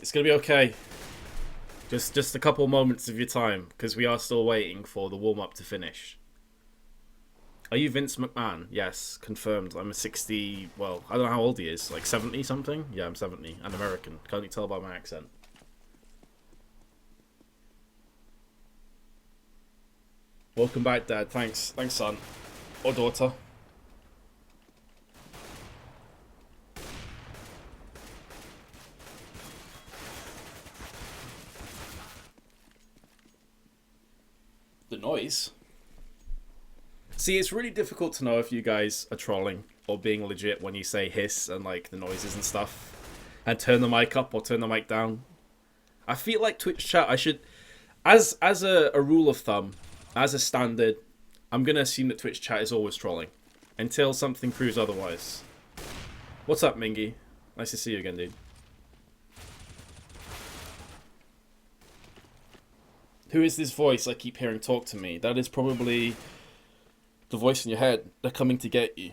It's going to be okay. Just a couple moments of your time, because we are still waiting for the warm-up to finish. Are you Vince McMahon? Yes, confirmed. I'm a 60... Well, I don't know how old he is. Like 70 something? Yeah, I'm 70. And American. Can't you tell by my accent? Welcome back, Dad. Thanks. Thanks, son. Or daughter. The noise? See, it's really difficult to know if you guys are trolling or being legit when you say hiss and like the noises and stuff. And turn the mic up or turn the mic down. I feel like Twitch chat, I should... As a rule of thumb, as a standard, I'm going to assume that Twitch chat is always trolling. Until something proves otherwise. What's up, Mingy? Nice to see you again, dude. Who is this voice I keep hearing talk to me? That is probably the voice in your head. They're coming to get you.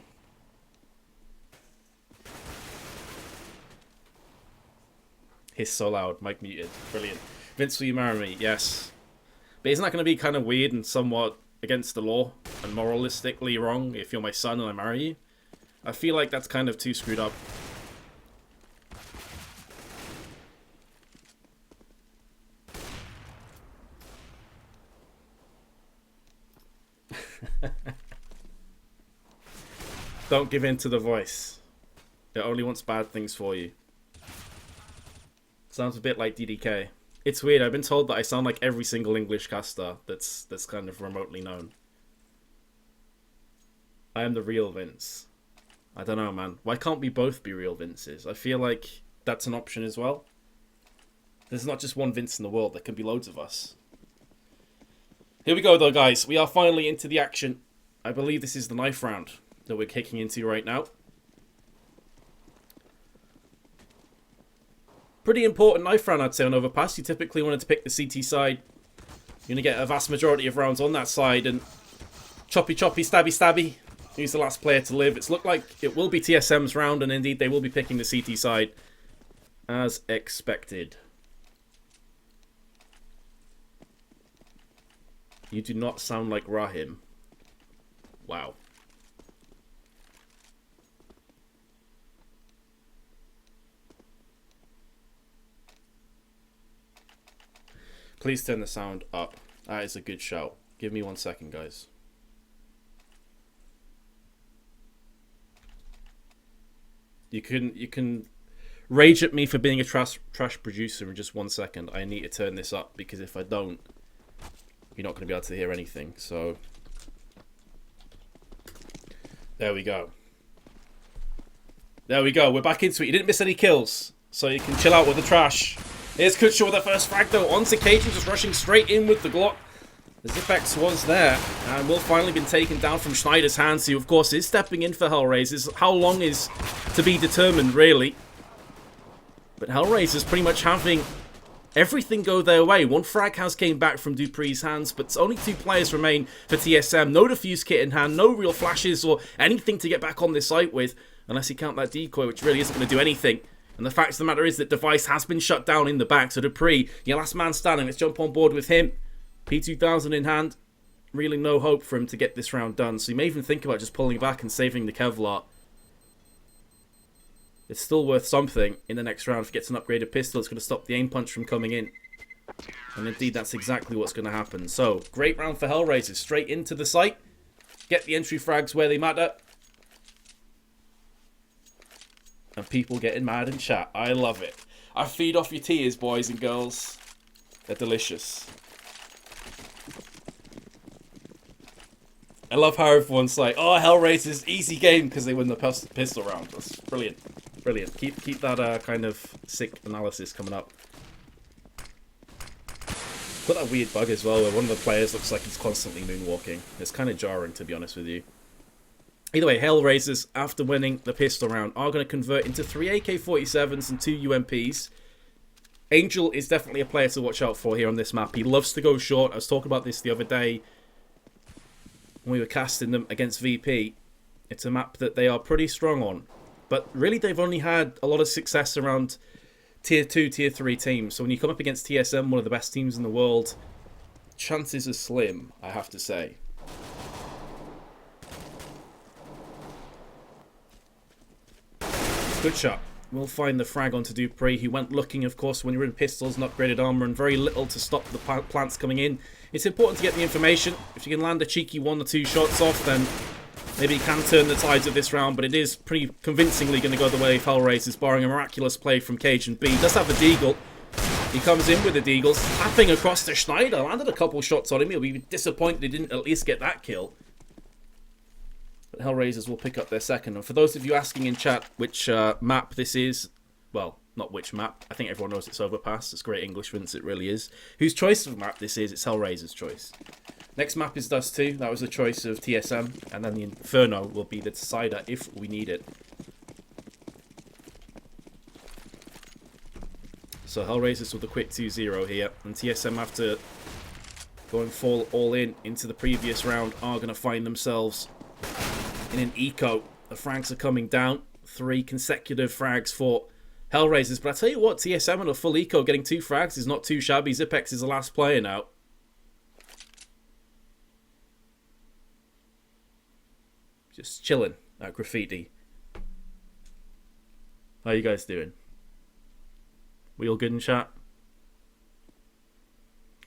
Hiss so loud. Mic muted. Brilliant. Vince, will you marry me? Yes. But isn't that going to be kind of weird and somewhat against the law and moralistically wrong if you're my son and I marry you? I feel like that's kind of too screwed up. Don't give in to the voice. It only wants bad things for you. Sounds a bit like DDK. It's weird, I've been told that I sound like every single English caster that's kind of remotely known. I am the real Vince. I don't know, man. Why can't we both be real Vinces? I feel like that's an option as well. There's not just one Vince in the world, there can be loads of us. Here we go though, guys. We are finally into the action. I believe this is the knife round that we're kicking into right now. Pretty important knife round, I'd say, on Overpass. You typically wanted to pick the CT side. You're going to get a vast majority of rounds on that side. And choppy, stabby, stabby. Who's the last player to live? It's looked like it will be TSM's round, and indeed they will be picking the CT side as expected. You do not sound like Rahim. Wow. Please turn the sound up. That is a good shout. Give me 1 second, guys. You can rage at me for being a trash producer in just 1 second. I need to turn this up because if I don't, you're not going to be able to hear anything. So there we go. There we go. We're back into it. You didn't miss any kills, so you can chill out with the trash. Here's kUcheR with the first frag though. Onto Cajun, just rushing straight in with the Glock. The Zipex was there and will finally been taken down from Schneider's hands, who of course is stepping in for Hellraisers. How long is to be determined, really. But Hellraisers pretty much having everything go their way. One frag has came back from dupreeh's hands, but only 2 players remain for TSM. No defuse kit in hand, no real flashes or anything to get back on this site with, unless you count that decoy, which really isn't going to do anything. And the fact of the matter is that device has been shut down in the back. So dupreeh, your last man standing. Let's jump on board with him. P2000 in hand. Really no hope for him to get this round done. So you may even think about just pulling back and saving the Kevlar. It's still worth something in the next round if he gets an upgraded pistol. It's going to stop the aim punch from coming in. And indeed, that's exactly what's going to happen. So, great round for Hellraisers. Straight into the site. Get the entry frags where they matter. And people getting mad in chat. I love it. I feed off your tears, boys and girls. They're delicious. I love how everyone's like, oh, Hellraisers, easy game because they win the pistol round. That's brilliant. Brilliant. Keep that kind of sick analysis coming up. Got that weird bug as well where one of the players looks like he's constantly moonwalking. It's kind of jarring, to be honest with you. Either way, Hellraisers, after winning the pistol round, are going to convert into 3 AK-47s and 2 UMPs. Angel is definitely a player to watch out for here on this map. He loves to go short. I was talking about this the other day when we were casting them against VP. It's a map that they are pretty strong on. But really, they've only had a lot of success around tier 2, tier 3 teams. So when you come up against TSM, one of the best teams in the world, chances are slim, I have to say. Good shot. We'll find the frag onto dupreeh. He went looking, of course, when you're in pistols and upgraded armor, and very little to stop the plants coming in. It's important to get the information. If you can land a cheeky 1 or 2 shots off, then maybe you can turn the tides of this round, but it is pretty convincingly going to go the way of Hellraisers, barring a miraculous play from cajunb. Does have the deagle. He comes in with the deagle, slapping across to Schneider. Landed a couple shots on him. He'll be disappointed he didn't at least get that kill. But Hellraisers will pick up their second. And for those of you asking in chat which map this is, well, not which map. I think everyone knows it's Overpass. It's great English, Vince, it really is. Whose choice of map this is, it's Hellraisers' choice. Next map is Dust 2. That was the choice of TSM. And then the Inferno will be the decider if we need it. So Hellraisers with a quick 2-0 here. And TSM, after going full all in into the previous round, are going to find themselves in an eco. The frags are coming down. 3 consecutive frags for Hellraisers. But I tell you what, TSM on a full eco getting 2 frags is not too shabby. Zipex is the last player now. Just chilling at graffiti. How you guys doing? We all good in chat?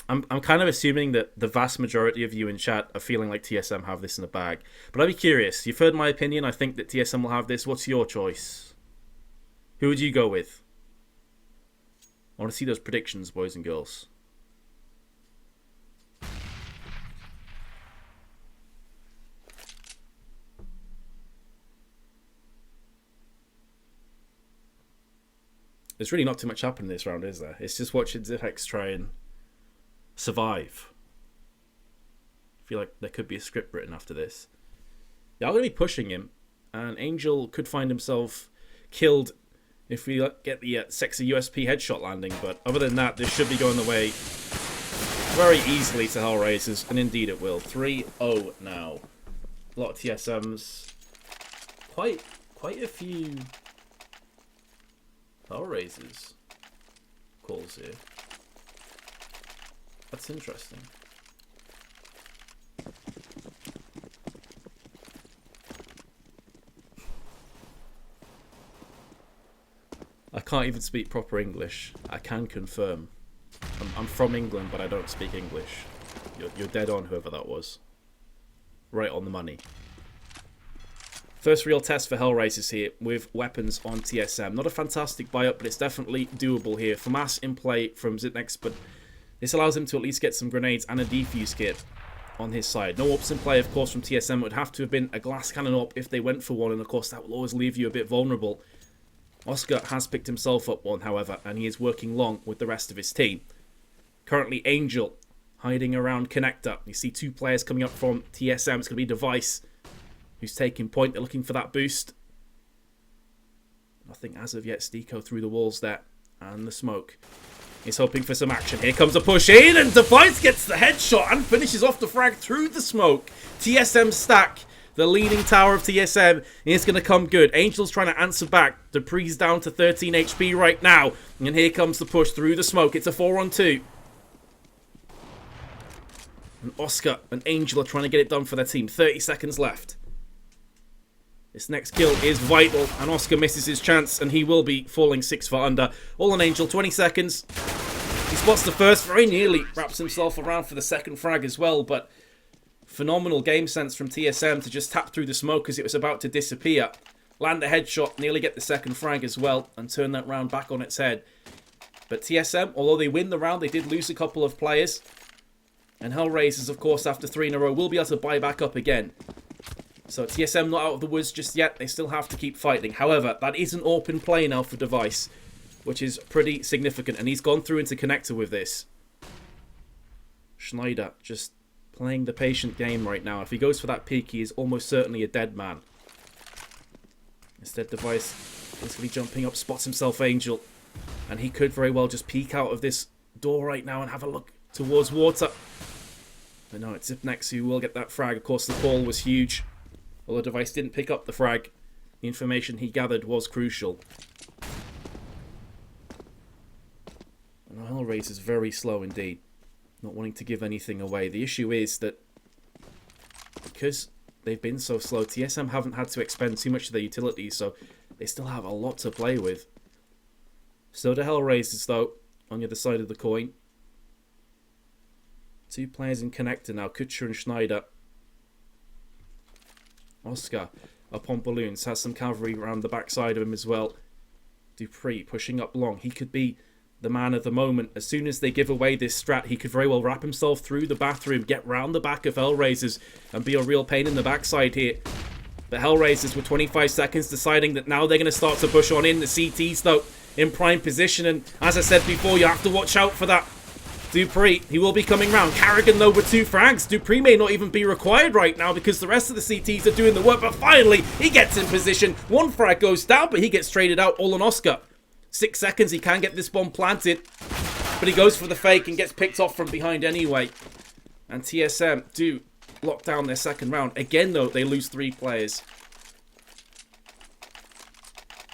I'm kind of assuming that the vast majority of you in chat are feeling like TSM have this in the bag. But I'd be curious. You've heard my opinion. I think that TSM will have this. What's your choice? Who would you go with? I want to see those predictions, boys and girls. There's really not too much happening this round, is there? It's just watching Zipex try and survive. I feel like there could be a script written after this. Yeah, I'm going to be pushing him, and Angel could find himself killed if we get the sexy USP headshot landing, but other than that, this should be going the way very easily to Hellraisers, and indeed it will. 3-0 now. A lot of TSMs. Quite a few Hellraisers calls here. That's interesting. I can't even speak proper English. I can confirm. I'm from England, but I don't speak English. You're dead on, whoever that was. Right on the money. First real test for Hellraisers here with weapons on TSM. Not a fantastic buy-up, but it's definitely doable here. Tomáš in play from Zitnex, but this allows him to at least get some grenades and a defuse kit on his side. No AWPs in play, of course, from TSM. It would have to have been a glass cannon AWP if they went for one, and of course that will always leave you a bit vulnerable. Oskar has picked himself up one, however, and he is working long with the rest of his team. Currently, Angel hiding around connector. You see 2 players coming up from TSM. It's going to be Device who's taking point. They're looking for that boost. Nothing as of yet. STYKO through the walls there. And the smoke. He's hoping for some action. Here comes a push in, and Device gets the headshot and finishes off the frag through the smoke. TSM stack. The leaning tower of TSM is going to come good. Angel's trying to answer back. dupreeh's down to 13 HP right now. And here comes the push through the smoke. It's a 4-on-2. And Oskar and Angel are trying to get it done for their team. 30 seconds left. This next kill is vital, and Oskar misses his chance, and he will be falling 6 foot under. All on Angel, 20 seconds. He spots the first, very nearly wraps himself around for the second frag as well, but phenomenal game sense from TSM to just tap through the smoke as it was about to disappear. Land a headshot, nearly get the second frag as well, and turn that round back on its head. But TSM, although they win the round, they did lose a couple of players. And Hellraisers, of course, after 3 in a row, will be able to buy back up again. So TSM not out of the woods just yet. They still have to keep fighting. However, that is an open play now for Device, which is pretty significant. And he's gone through into connector with this. Schneider just playing the patient game right now. If he goes for that peek, he is almost certainly a dead man. Instead, Device basically jumping up, spots himself Angel. And he could very well just peek out of this door right now and have a look towards water. But no, it's Zipnex who will get that frag. Of course, the call was huge. Although Device didn't pick up the frag, the information he gathered was crucial. And Hellraiser's very slow indeed. Not wanting to give anything away. The issue is that because they've been so slow, TSM haven't had to expend too much of their utilities, so they still have a lot to play with. So do Hellraisers, though, on the other side of the coin. 2 players in connector now, kUcheR and Schneider. Oskar up on balloons, has some cavalry around the backside of him as well. dupreeh pushing up long. He could be the man of the moment. As soon as they give away this strat, he could very well wrap himself through the bathroom, get round the back of Hellraisers, and be a real pain in the backside here. The Hellraisers with 25 seconds deciding that now they're going to start to push on in. The CTs, though, in prime position. And as I said before, you have to watch out for that dupreeh. He will be coming round. karrigan, though, with 2 frags. dupreeh may not even be required right now because the rest of the CTs are doing the work. But finally, he gets in position. 1 frag goes down, but he gets traded out all on Oskar. 6 seconds, he can get this bomb planted. But he goes for the fake and gets picked off from behind anyway. And TSM do lock down their second round. Again, though, they lose 3 players.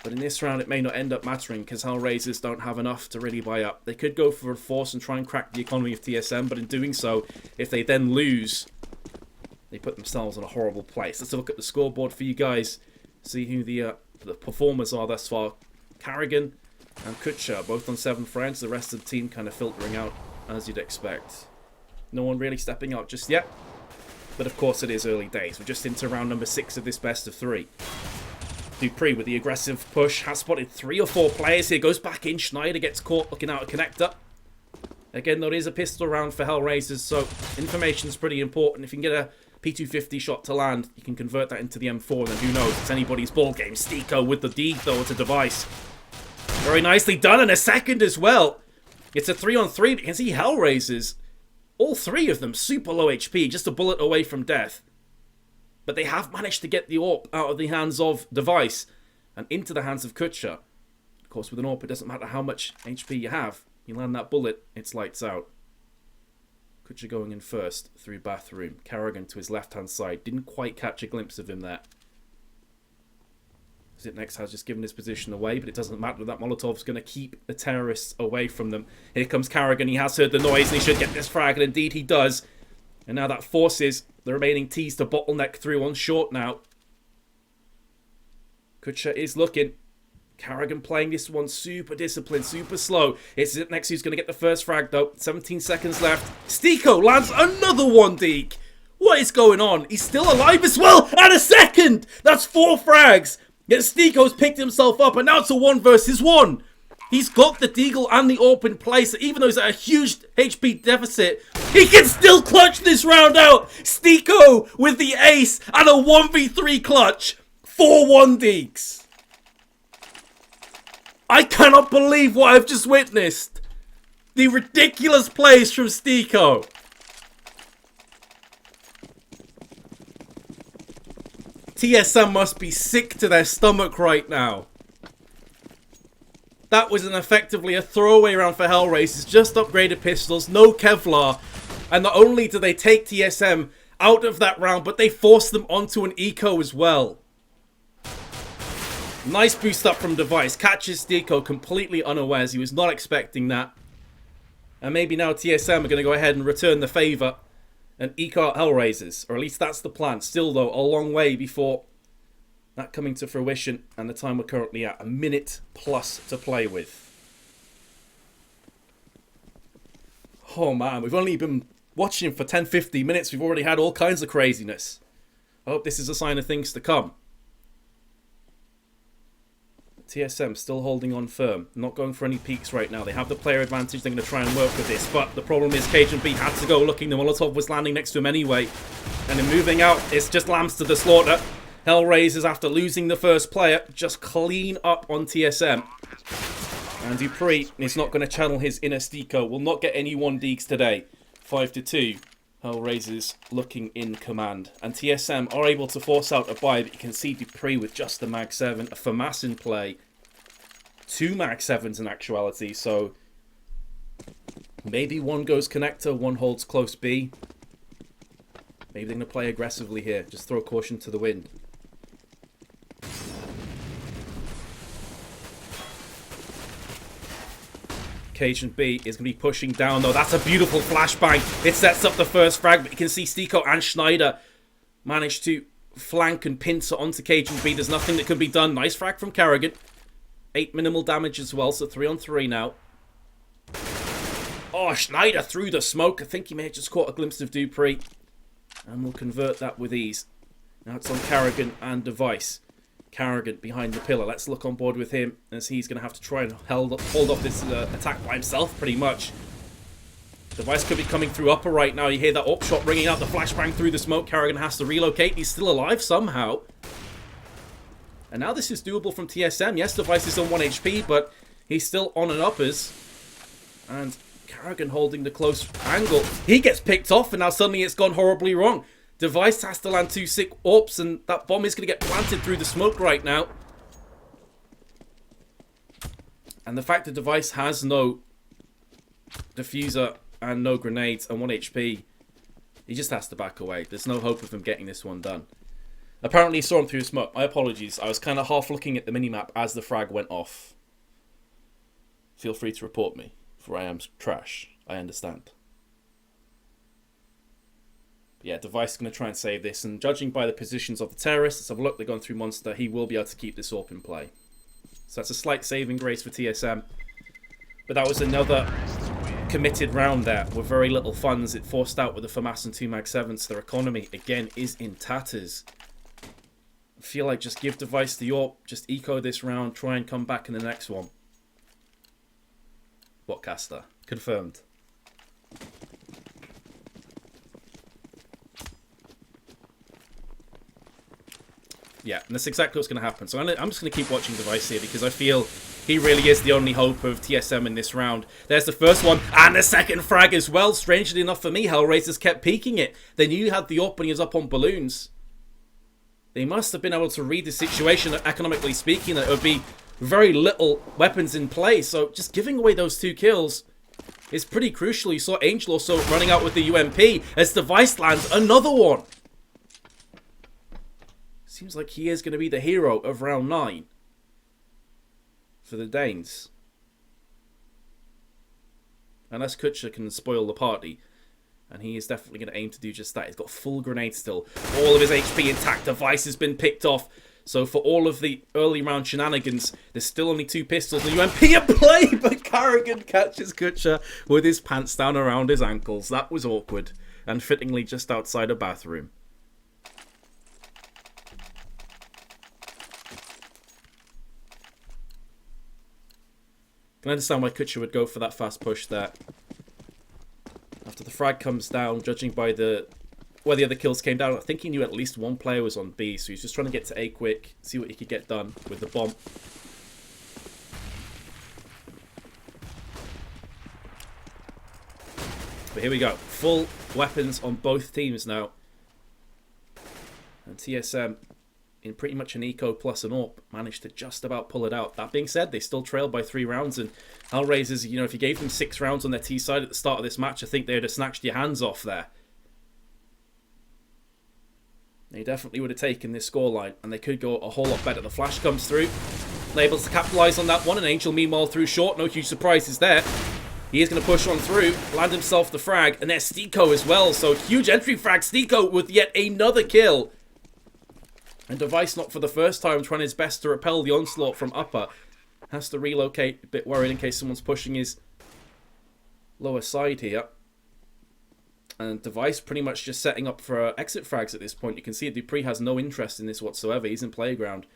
But in this round, it may not end up mattering because Hellraisers don't have enough to really buy up. They could go for a force and try and crack the economy of TSM, but in doing so, if they then lose, they put themselves in a horrible place. Let's have a look at the scoreboard for you guys. See who the performers are thus far. karrigan and kUcheR, both on 7 frags. The rest of the team kind of filtering out, as you'd expect. No one really stepping up just yet. But of course, it is early days. We're just into round number 6 of this best of 3. dupreeh with the aggressive push has spotted 3 or 4 players here. Goes back in. Schneider gets caught looking out a connector. Again, there is a pistol round for Hellraisers, so information is pretty important. If you can get a P250 shot to land, you can convert that into the M4, and then who knows? It's anybody's ball game. STYKO with the D, though, it's a device. Very nicely done, and a second as well. It's a 3-on-3, but you can see Hellraisers, all 3 of them, super low HP, just a bullet away from death. But they have managed to get the AWP out of the hands of device and into the hands of kUcheR. Of course, with an AWP, it doesn't matter how much HP you have. You land that bullet, it's lights out. kUcheR going in first through bathroom. karrigan to his left-hand side. Didn't quite catch a glimpse of him there. Zipnex has just given his position away, but it doesn't matter. That Molotov's going to keep the terrorists away from them. Here comes karrigan. He has heard the noise, and he should get this frag, and indeed he does. And now that forces the remaining T's to bottleneck through on short now. kUcheR is looking. karrigan playing this one super disciplined, super slow. It's Zipnex who's going to get the first frag, though. 17 seconds left. STYKO lands another 1 deke. What is going on? He's still alive as well. And a second. That's 4 frags. Yet STYKO's picked himself up, and now it's a 1 versus 1. He's got the deagle and the AWP in place. Even though he's at a huge HP deficit, he can still clutch this round out. STYKO with the ace and a 1v3 clutch. 4 1 dekes. I cannot believe what I've just witnessed. The ridiculous plays from STYKO. TSM must be sick to their stomach right now. That was effectively a throwaway round for Hellraisers. Just upgraded pistols, no Kevlar. And not only do they take TSM out of that round, but they force them onto an eco as well. Nice boost up from device. Catches STYKO completely unawares. He was not expecting that. And maybe now TSM are going to go ahead and return the favour and eco out Hellraisers. Or at least that's the plan. Still, though, a long way before that coming to fruition, and the time we're currently at, 1 minute plus to play with. Oh man, we've only been watching for 10-15 minutes. We've already had all kinds of craziness. I hope this is a sign of things to come. TSM still holding on firm, not going for any peaks right now. They have the player advantage. They're going to try and work with this, but the problem is cajunb had to go looking. The Molotov was landing next to him anyway, and in moving out, it's just lambs to the slaughter. Hellraisers, after losing the first player, just clean up on TSM. And dupreeh is not going to channel his inner STYKO. Will not get any 1 dekes today. 5-2. Hellraisers looking in command. And TSM are able to force out a buy, but you can see dupreeh with just the Mag 7. A FAMAS in play. 2 Mag 7s in actuality, so maybe 1 goes connector, 1 holds close B. Maybe they're going to play aggressively here. Just throw caution to the wind. cajunb is going to be pushing down, though. That's a beautiful flashbang. It sets up the first frag, but you can see STYKO and Schneider manage to flank and pincer onto cajunb. There's nothing that can be done. Nice frag from karrigan. 8 minimal damage as well, so 3 on 3 now. Oh, Schneider through the smoke. I think he may have just caught a glimpse of dupreeh. And we'll convert that with ease. Now it's on karrigan and device. karrigan behind the pillar. Let's look on board with him, as he's going to have to try and hold off this attack by himself, pretty much. Device could be coming through upper right now. You hear that up shot ringing out, the flashbang through the smoke. karrigan has to relocate. He's still alive somehow. And now this is doable from TSM. Yes, Device is on 1 HP, but he's still on and uppers. And karrigan holding the close angle. He gets picked off, and now suddenly it's gone horribly wrong. Device has to land 2 sick AWPs, and that bomb is going to get planted through the smoke right now. And the fact that Device has no diffuser and no grenades and 1 HP, he just has to back away. There's no hope of him getting this one done. Apparently he saw him through smoke. My apologies. I was kind of half looking at the minimap as the frag went off. Feel free to report me, for I am trash. I understand. But yeah, Device is going to try and save this, and judging by the positions of the terrorists, have a look, they've gone through Monster, he will be able to keep this AWP in play. So that's a slight saving grace for TSM. But that was another committed round there with very little funds. It forced out with the FAMAS and 2 Mag 7s. Their economy, again, is in tatters. I feel like just give Device the AWP, just eco this round, try and come back in the next one. What caster? Confirmed. Yeah, and that's exactly what's going to happen. So I'm just going to keep watching Device here, because I feel he really is the only hope of TSM in this round. There's the first one, and the second frag as well. Strangely enough for me, Hellraisers kept peeking it. They knew you had the AWP when he was up on balloons. They must have been able to read the situation, economically speaking, that there would be very little weapons in play. So just giving away those 2 kills is pretty crucial. You saw Angel also running out with the UMP as Device lands another one. Seems like he is going to be the hero of round 9 for the Danes. Unless kUcheR can spoil the party. And he is definitely going to aim to do just that. He's got full grenade still. All of his HP intact. Device has been picked off. So for all of the early round shenanigans, there's still only 2 pistols. The UMP in play, but karrigan catches kUcheR with his pants down around his ankles. That was awkward. And fittingly just outside a bathroom. Can understand why kUcheR would go for that fast push there. After the frag comes down, judging by where the other kills came down, I think he knew at least 1 player was on B, so he's just trying to get to A quick, see what he could get done with the bomb. But here we go. Full weapons on both teams now. And TSM, in pretty much an eco plus an AWP, managed to just about pull it out. That being said, they still trailed by 3 rounds, and Hellraisers, you know, if you gave them 6 rounds on their T side at the start of this match, I think they'd have snatched your hands off there. They definitely would have taken this scoreline, and they could go a whole lot better. The flash comes through, able to capitalise on that one, and Angel meanwhile through short, no huge surprises there. He is going to push on through, land himself the frag, and there's STYKO as well, so huge entry frag. STYKO with yet another kill. And Device, not for the first time, trying his best to repel the onslaught from upper. Has to relocate, a bit worried in case someone's pushing his lower side here. And Device pretty much just setting up for exit frags at this point. You can see dupreeh has no interest in this whatsoever. He's in playground.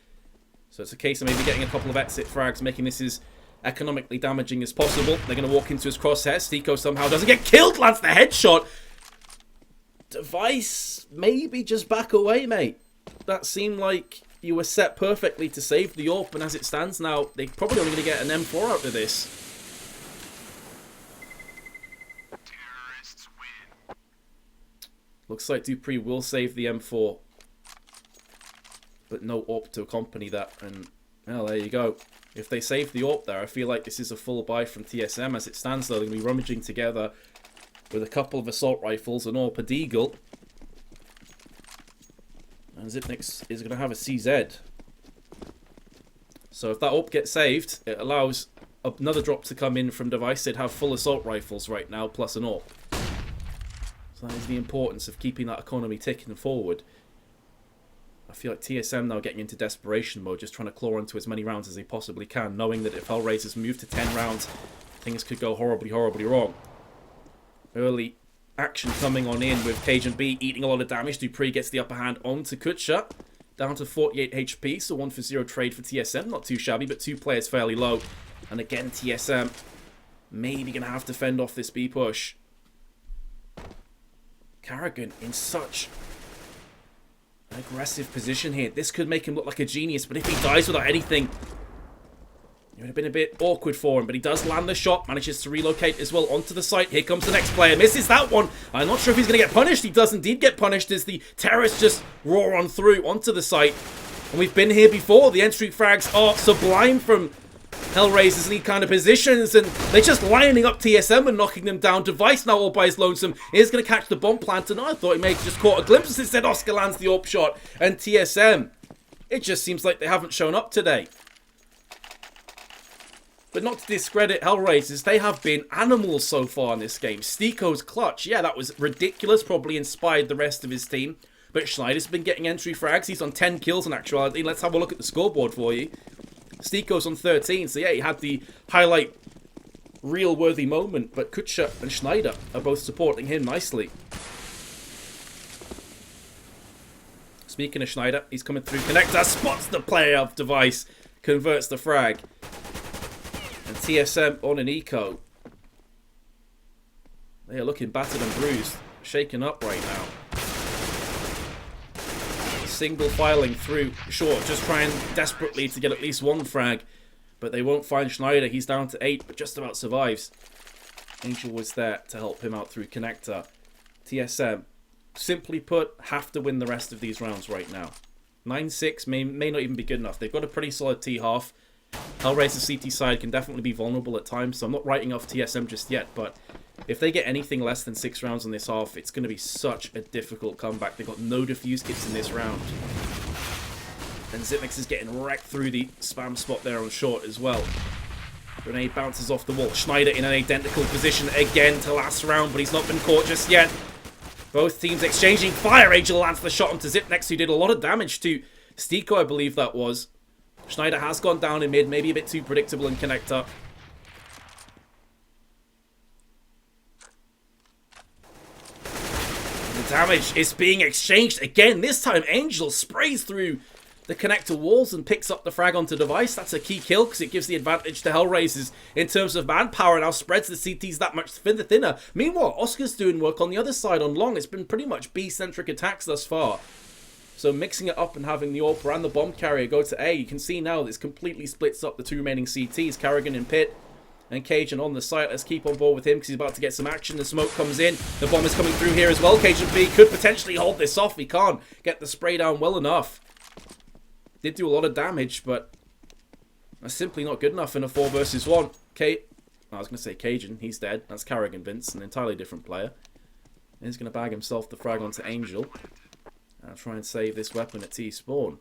So it's a case of maybe getting a couple of exit frags, making this as economically damaging as possible. They're going to walk into his crosshair. STYKO somehow doesn't get killed, lands the headshot. Device, maybe just back away, mate. That seemed like you were set perfectly to save the AWP, and as it stands now, they're probably only going to get an M4 out of this. Looks like dupreeh will save the M4, but no AWP to accompany that, and well, there you go. If they save the AWP there, I feel like this is a full buy from TSM. As it stands though, they're going to be rummaging together with a couple of assault rifles and AWP Deagle. And Zipnix is going to have a CZ. So if that AWP gets saved, it allows another drop to come in from Device. They'd have full assault rifles right now, plus an AWP. So that is the importance of keeping that economy ticking forward. I feel like TSM now getting into desperation mode, just trying to claw onto as many rounds as they possibly can, knowing that if Hellraisers move to 10 rounds, things could go horribly, horribly wrong. Early action coming on in with cajunb eating a lot of damage. dupreeh gets the upper hand onto kUcheR, down to 48 HP, so 1-for-0 trade for TSM. Not too shabby, but 2 players fairly low. And again, TSM maybe going to have to fend off this B push. karrigan in such an aggressive position here. This could make him look like a genius, but if he dies without anything, it would have been a bit awkward for him. But he does land the shot, manages to relocate as well onto the site. Here comes the next player, misses that one. I'm not sure if he's going to get punished. He does indeed get punished as the terrorists just roar on through onto the site. And we've been here before. The entry frags are sublime from Hellraisers League kind of positions, and they're just lining up TSM and knocking them down. Device now all by his lonesome is going to catch the bomb plant, and I thought he may have just caught a glimpse. Instead, oskar lands the AWP shot, and TSM, it just seems like they haven't shown up today. But not to discredit Hellraisers, they have been animals so far in this game. STYKO's clutch, yeah, that was ridiculous, probably inspired the rest of his team. But Schneider's been getting entry frags. He's on 10 kills in actuality. Let's have a look at the scoreboard for you. STYKO's on 13, so yeah, he had the highlight reel-worthy moment, but kUcheR and Schneider are both supporting him nicely. Speaking of Schneider, he's coming through connector, spots the player of Device, converts the frag. And TSM on an eco. They are looking battered and bruised, shaken up right now. Single filing through short, just trying desperately to get at least one frag, but they won't find Schneider. He's down to 8, but just about survives. Angel was there to help him out through connector. TSM, simply put, have to win the rest of these rounds right now. 9-6 may not even be good enough. They've got a pretty solid T-half. Hellraiser's CT side can definitely be vulnerable at times, so I'm not writing off TSM just yet, but if they get anything less than 6 rounds on this half, it's going to be such a difficult comeback. They've got no defuse kits in this round. And Zipmix is getting wrecked through the spam spot there on short as well. René bounces off the wall. Schneider in an identical position again to last round, but he's not been caught just yet. Both teams exchanging fire. Angel lands the shot onto Zipmix, who did a lot of damage to STYKO, I believe that was. Schneider has gone down in mid, maybe a bit too predictable in connector. The damage is being exchanged again. This time, Angel sprays through the connector walls and picks up the frag onto Device. That's a key kill because it gives the advantage to Hellraisers in terms of manpower. Now spreads the CTs that much thinner. Meanwhile, Oscar's doing work on the other side on long. It's been pretty much B-centric attacks thus far. So mixing it up and having the AWP and the bomb carrier go to A, you can see now that it's completely splits up the 2 remaining CTs. karrigan in pit and cajun on the site. Let's keep on board with him because he's about to get some action. The smoke comes in. The bomb is coming through here as well. cajunb could potentially hold this off. He can't get the spray down well enough. Did do a lot of damage, but that's simply not good enough in a 4 versus 1. I was going to say cajun. He's dead. That's karrigan Vince, an entirely different player. And he's going to bag himself the frag onto Angel. I'll try and save this weapon at T-spawn.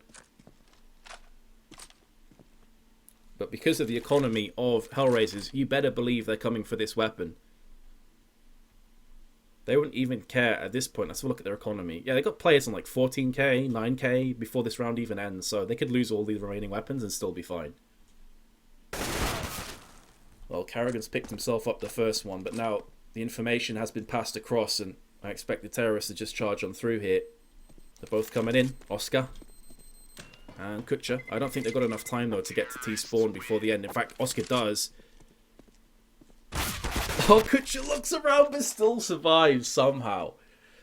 But because of the economy of Hellraisers, you better believe they're coming for this weapon. They wouldn't even care at this point. Let's have a look at their economy. Yeah, they got players on like 14k, 9k before this round even ends, so they could lose all the remaining weapons and still be fine. Well, karrigan's picked himself up the first one, but now the information has been passed across, and I expect the terrorists to just charge on through here. They're both coming in. Oskar and kUcheR. I don't think they've got enough time, though, to get to T-spawn before the end. In fact, Oskar does. Oh, kUcheR looks around but still survives somehow.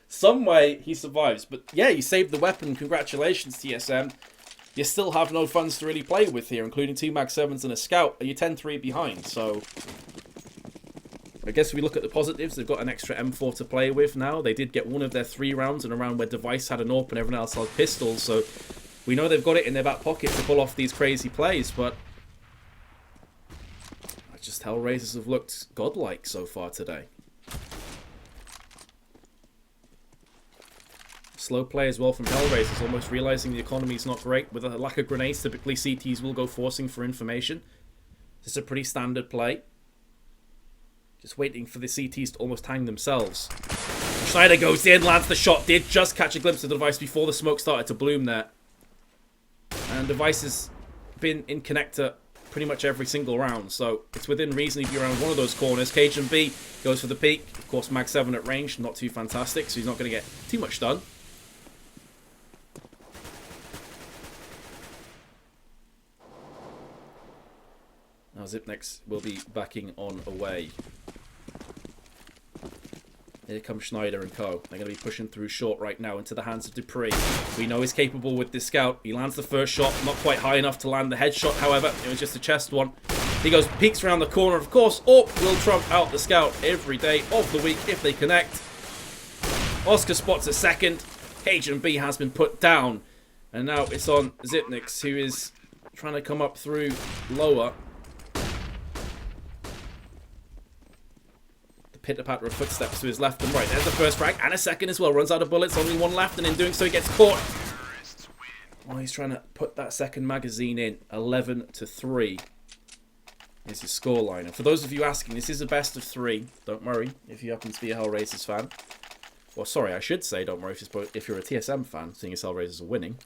Some way he survives. But yeah, you saved the weapon. Congratulations, TSM. You still have no funds to really play with here, including 2 Mag 7s and a scout. And you're 10-3 behind, so I guess if we look at the positives, they've got an extra M4 to play with now. They did get one of their 3 rounds in a round where Device had an AWP and everyone else had pistols, so we know they've got it in their back pocket to pull off these crazy plays, but just Hellraisers have looked godlike so far today. Slow play as well from Hellraisers, almost realizing the economy is not great. With a lack of grenades, typically CTs will go forcing for information. This is a pretty standard play. Just waiting for the CTs to almost hang themselves. Schneider goes in, lands the shot. Did just catch a glimpse of the device before the smoke started to bloom there. And device has been in connector pretty much every single round. So it's within reason if you're around one of those corners. cajunb goes for the peek. Of course, mag 7 at range. Not too fantastic. So he's not going to get too much done. Now Zipnex will be backing on away. Here comes Schneider and co. They're going to be pushing through short right now into the hands of dupreeh. We know he's capable with this scout. He lands the first shot, not quite high enough to land the headshot, however. It was just a chest one. He goes, peeks around the corner, of course. AWP will trump out the scout every day of the week if they connect. Oskar spots a second. cajunb has been put down. And now it's on Zipnex, who is trying to come up through lower. Pitter-patter of footsteps to his left and right. There's the first frag and a second as well. Runs out of bullets, only one left, and in doing so he gets caught. Oh, he's trying to put that second magazine in. 11-3 is his scoreline. And for those of you asking, this is a best of 3. Don't worry if you happen to be a Hellraisers fan. Well, sorry, I should say don't worry if you're a TSM fan, seeing as Hellraisers are winning.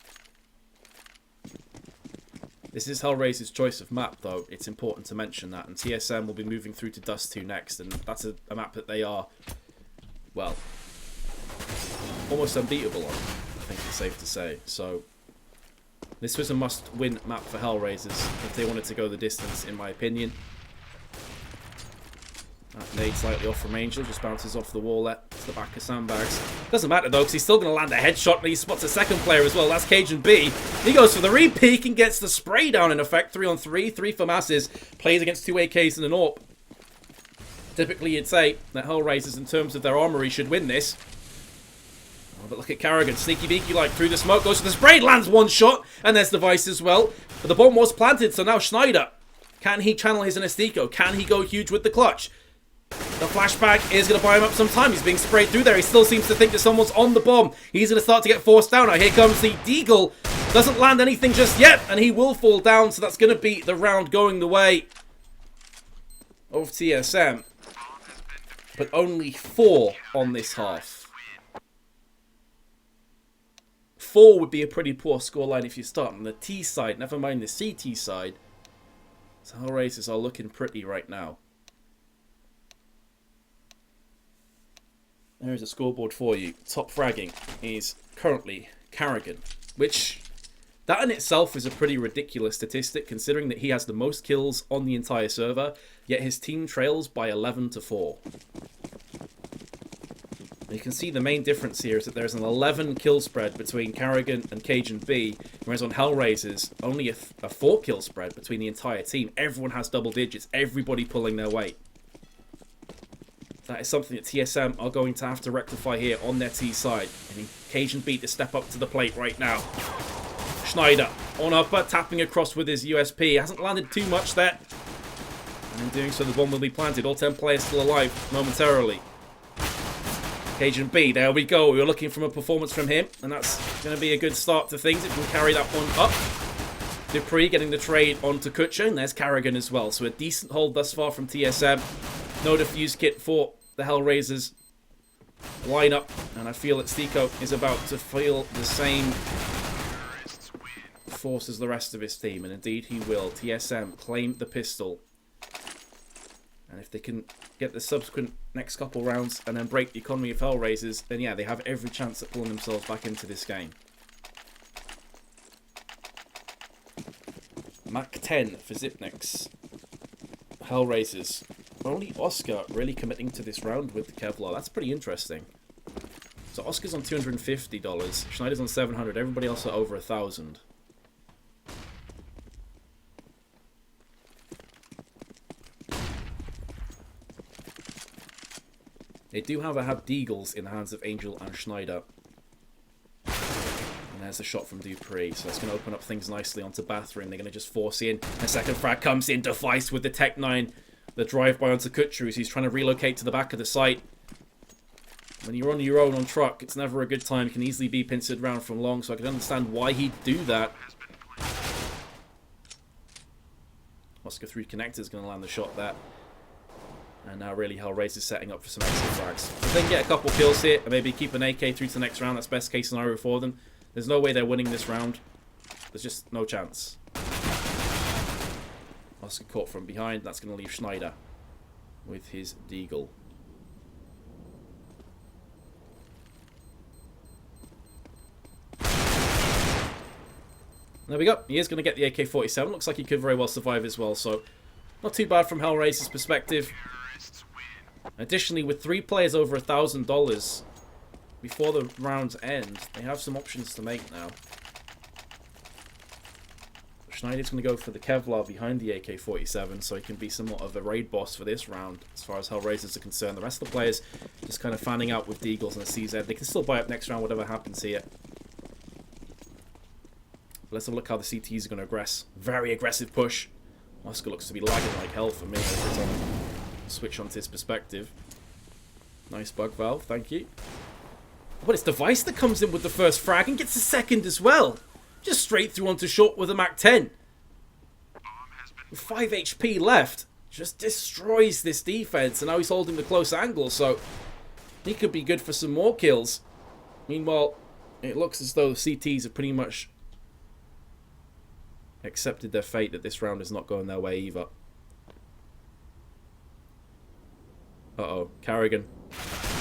This is Hellraiser's choice of map, though. It's important to mention that. And TSM will be moving through to Dust 2 next. And that's a map that they are, well, almost unbeatable on, I think it's safe to say. So, this was a must-win map for Hellraisers if they wanted to go the distance, in my opinion. That nade slightly off from Angel, just bounces off the wall there to the back of sandbags. Doesn't matter though, because he's still going to land a headshot, and he spots a second player as well. That's cajunb. He goes for the re-peek and gets the spray down in effect. 3-on-3, 3 for masses. Plays against 2 AKs and an AWP. Typically you'd say that Hellraisers, in terms of their armory, should win this. Oh, but look at karrigan, sneaky beaky like through the smoke, goes for the spray, lands one shot, and there's device as well. But the bomb was planted, so now Schneider, can he channel his STYKO? Can he go huge with the clutch? The flashback is going to buy him up some time. He's being sprayed through there. He still seems to think that someone's on the bomb. He's going to start to get forced down. Now here comes the deagle. Doesn't land anything just yet, and he will fall down. So that's going to be the round going the way of TSM. But only 4 on this half. 4 would be a pretty poor scoreline if you start on the T side. Never mind the CT side. So Hellraisers are looking pretty right now. There is a scoreboard for you. Top fragging is currently karrigan, which that in itself is a pretty ridiculous statistic considering that he has the most kills on the entire server, yet his team trails by 11-4. You can see the main difference here is that there's an 11 kill spread between karrigan and cajunb, whereas on Hellraisers, only a 4 kill spread between the entire team. Everyone has double digits, everybody pulling their weight. That is something that TSM are going to have to rectify here on their T side. And cajunb to step up to the plate right now. Schneider on upper, tapping across with his USP. Hasn't landed too much there. And in doing so, the bomb will be planted. All 10 players still alive momentarily. cajunb, there we go. We were looking for a performance from him. And that's going to be a good start to things if we can carry that one up. dupreeh getting the trade onto kUcheR. And there's karrigan as well. So a decent hold thus far from TSM. No defuse kit for the Hellraisers lineup, and I feel that STYKO is about to feel the same force as the rest of his team, and indeed he will. TSM claim the pistol, and if they can get the subsequent next couple rounds and then break the economy of Hellraisers, then yeah, they have every chance at pulling themselves back into this game. Mach 10 for Zipnex. Hellraisers. Only Oskar really committing to this round with the Kevlar. That's pretty interesting. So Oscar's on $250. Schneider's on $700. Everybody else are over $1,000. They do, however, have deagles in the hands of Angel and Schneider. And there's a shot from dupreeh. So that's going to open up things nicely onto bathroom. They're going to just force in. A second frag comes in. Device with the Tech 9. The drive-by onto kUcheR as he's trying to relocate to the back of the site. When you're on your own on truck, it's never a good time. You can easily be pincered round from long, so I can understand why he'd do that. Oskar through connector is going to land the shot there. And now really Hellraisers setting up for some extra frags. If they can get a couple kills here and maybe keep an AK through to the next round, that's best case scenario for them. There's no way they're winning this round. There's just no chance. Oskar caught from behind. That's going to leave Schneider with his deagle. There we go. He is going to get the AK-47. Looks like he could very well survive as well. So not too bad from Hellraisers' perspective. Additionally, with 3 players over $1,000 before the rounds end, they have some options to make now. Schneider's going to go for the Kevlar behind the AK-47, so he can be somewhat of a raid boss for this round as far as Hellraisers are concerned. The rest of the players just kind of fanning out with the Deagles and the CZ. They can still buy up next round, whatever happens here. Let's have a look how the CTs are going to aggress. Very aggressive push. Oskar looks to be lagging like hell for me every time I switch onto his perspective. Nice bug valve, thank you. But it's Device that comes in with the first frag and gets the second as well. Just straight through onto short with a MAC-10. With 5 HP left. Just destroys this defense. And now he's holding the close angle, so he could be good for some more kills. Meanwhile, it looks as though the CTs have pretty much accepted their fate that this round is not going their way either. Uh-oh, karrigan.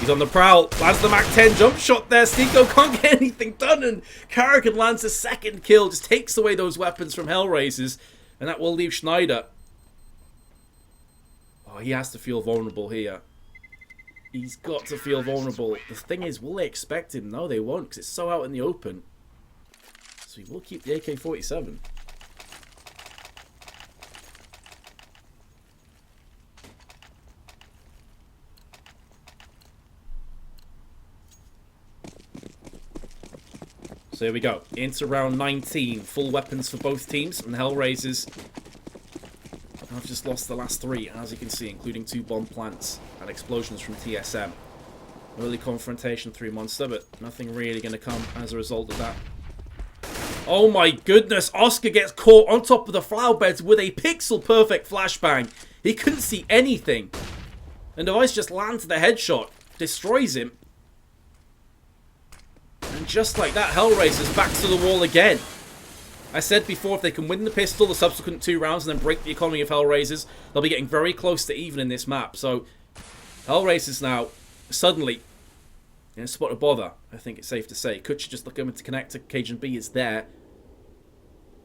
He's on the prowl. Lands the MAC-10 jump shot there. STYKO can't get anything done, and karrigan lands a second kill. Just takes away those weapons from Hellraisers, and that will leave Schneider. Oh, he has to feel vulnerable here. He's got to feel vulnerable. The thing is, will they expect him? No, they won't, because it's so out in the open. So he will keep the AK-47. So here we go, into round 19. Full weapons for both teams, and the Hellraisers have just lost the last 3, as you can see, including 2 bomb plants and explosions from TSM. Early confrontation through Monster, but nothing really going to come as a result of that. Oh my goodness, Oskar gets caught on top of the flower beds with a pixel-perfect flashbang. He couldn't see anything. And Device just lands the headshot, destroys him. And just like that, Hellraisers back to the wall again. I said before, if they can win the pistol the subsequent 2 rounds and then break the economy of Hellraisers, they'll be getting very close to even in this map. So, Hellraisers now, suddenly, in a spot of bother, I think it's safe to say. kUcheR just looking to connect to cajunb is there.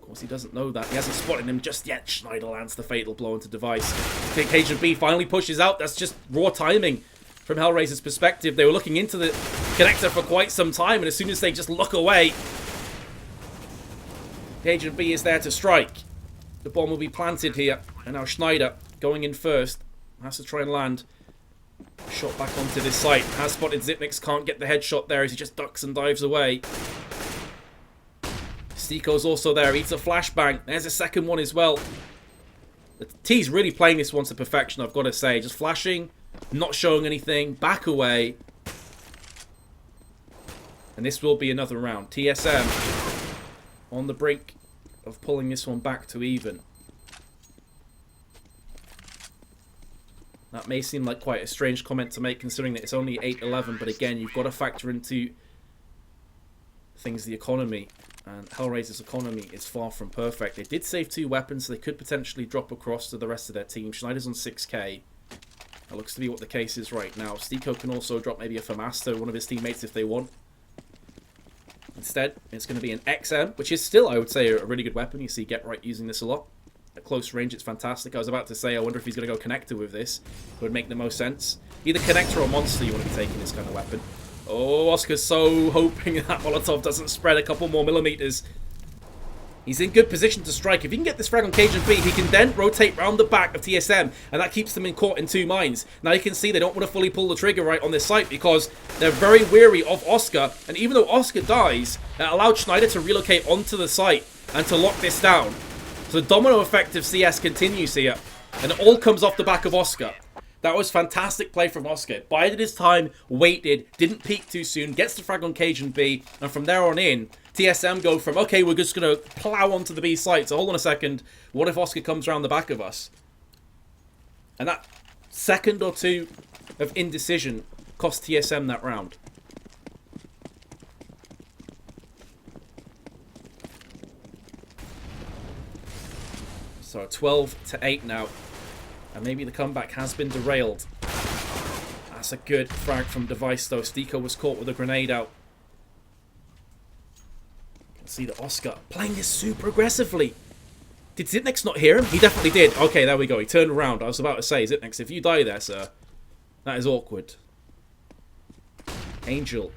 Of course, he doesn't know that. He hasn't spotted him just yet. Schneider lands the fatal blow into Device. cajunb finally pushes out. That's just raw timing. From Hellraiser's perspective, they were looking into the connector for quite some time, and as soon as they just look away, cajunb is there to strike. The bomb will be planted here, and now Schneider, going in first, has to try and land. Shot back onto this site. Has spotted Zipnix, can't get the headshot there as he just ducks and dives away. STYKO's also there, eats a flashbang. There's a second one as well. The T's really playing this one to perfection, I've got to say. Just flashing, not showing anything, back away. And this will be another round. TSM on the brink of pulling this one back to even. That may seem like quite a strange comment to make considering that it's only 8-11, but again, you've got to factor into things, the economy. And Hellraiser's economy is far from perfect. They did save 2 weapons, so they could potentially drop across to the rest of their team. Schneider's on 6k. That looks to be what the case is right now. STYKO can also drop maybe a FAMAS to one of his teammates if they want. Instead, it's going to be an XM, which is still, I would say, a really good weapon. You see Get Right using this a lot. At close range, it's fantastic. I was about to say, I wonder if he's going to go connector with this. It would make the most sense. Either connector or monster you want to be taking this kind of weapon. Oh, Oskar's so hoping that Molotov doesn't spread a couple more millimeters. He's in good position to strike. If he can get this frag on cajunb, he can then rotate round the back of TSM, and that keeps them caught in 2 mines. Now you can see they don't want to fully pull the trigger right on this site because they're very weary of Oskar, and even though Oskar dies, it allowed Schneider to relocate onto the site and to lock this down. So the domino effect of CS continues here, and it all comes off the back of Oskar. That was fantastic play from Oskar. Bided his time, waited, didn't peek too soon, gets the frag on cajunb, and from there on in, TSM go from, okay, we're just going to plow onto the B site. So hold on a second. What if Oskar comes around the back of us? And that second or two of indecision cost TSM that round. So 12-8 now. And maybe the comeback has been derailed. That's a good frag from Device though. STYKO was caught with a grenade out. You can see that Oskar playing this super aggressively. Did Zitnex not hear him? He definitely did. Okay, there we go. He turned around. I was about to say, Zitnex, if you die there, sir, that is awkward. Angel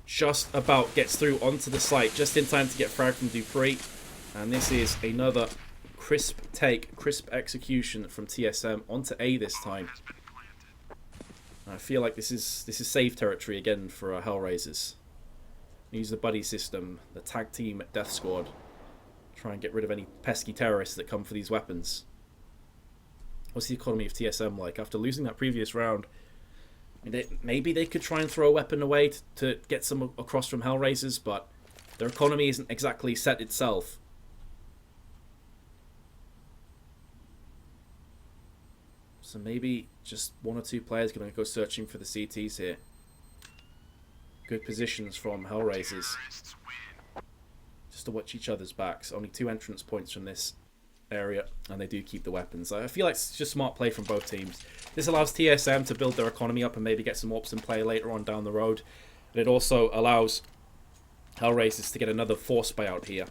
just about gets through onto the site, just in time to get fragged from dupreeh. And this is another crisp take, crisp execution from TSM onto A this time. I feel like this is safe territory again for Hellraisers. Use the buddy system, the tag team death squad. Try and get rid of any pesky terrorists that come for these weapons. What's the economy of TSM like? After losing that previous round, maybe they could try and throw a weapon away to get some across from Hellraisers, but their economy isn't exactly set itself. So maybe just one or two players going to go searching for the CTs here. Good positions from Hellraisers. Just to watch each other's backs. Only 2 entrance points from this area, and they do keep the weapons. I feel like it's just smart play from both teams. This allows TSM to build their economy up and maybe get some ops in play later on down the road. And it also allows Hellraisers to get another force buyout here.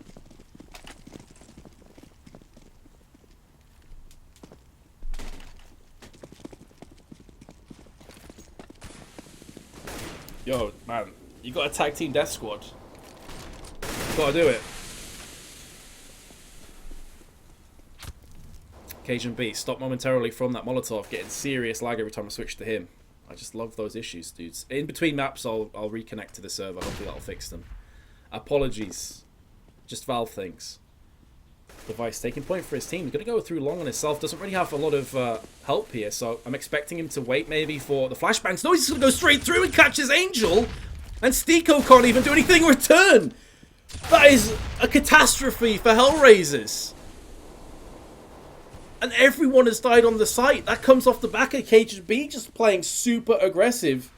Yo, man, you got a tag team death squad. Gotta do it. cajunb, stop momentarily from that Molotov, getting serious lag every time I switch to him. I just love those issues, dudes. In between maps, I'll reconnect to the server. Hopefully that'll fix them. Apologies. Just Valve things. Device taking point for his team. He's going to go through long on himself. Doesn't really have a lot of help here, so I'm expecting him to wait maybe for the flashbangs. No, he's just going to go straight through and catch his Angel. And STYKO can't even do anything in return. That is a catastrophe for Hellraisers. And everyone has died on the site. That comes off the back of cajunb just playing super aggressive.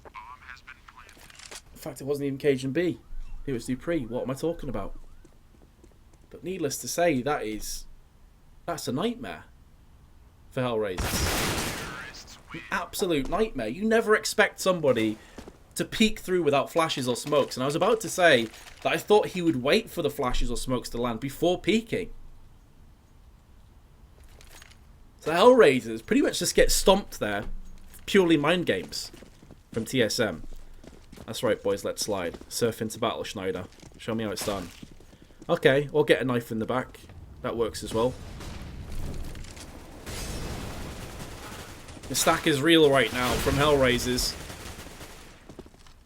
In fact, it wasn't even cajunb. It was dupreeh. What am I talking about? But needless to say, that's a nightmare for Hellraisers. An absolute nightmare. You never expect somebody to peek through without flashes or smokes. And I was about to say that I thought he would wait for the flashes or smokes to land before peeking. So Hellraisers pretty much just get stomped there. Purely mind games from TSM. That's right, boys, let's slide. Surf into battle, Schneider. Show me how it's done. Okay, or get a knife in the back. That works as well. The stack is real right now from Hellraisers.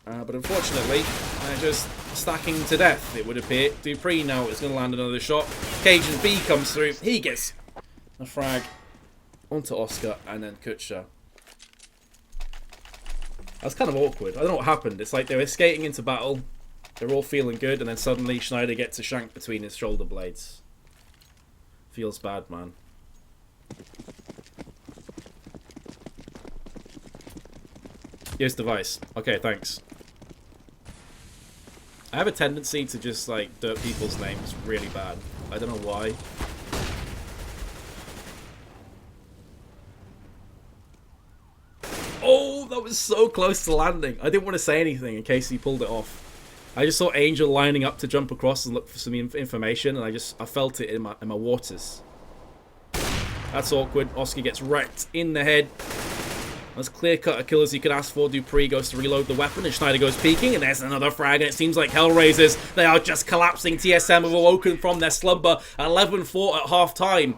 But unfortunately, they're just stacking to death, it would appear. dupreeh now is going to land another shot. cajunb comes through. He gets a frag onto Oskar and then kUcheR. That's kind of awkward. I don't know what happened. It's like they were skating into battle. They're all feeling good, and then suddenly Schneider gets a shank between his shoulder blades. Feels bad, man. Here's Device. Okay, thanks. I have a tendency to just, like, dirt people's names really bad. I don't know why. Oh, that was so close to landing. I didn't want to say anything in case he pulled it off. I just saw Angel lining up to jump across and look for some information, and I felt it in my waters. That's awkward. Oskar gets wrecked in the head. As clear-cut a kill as you could ask for. dupreeh goes to reload the weapon, and Schneider goes peeking, and there's another frag, and it seems like Hellraisers, they are just collapsing. TSM have awoken from their slumber. 11-4 at half-time.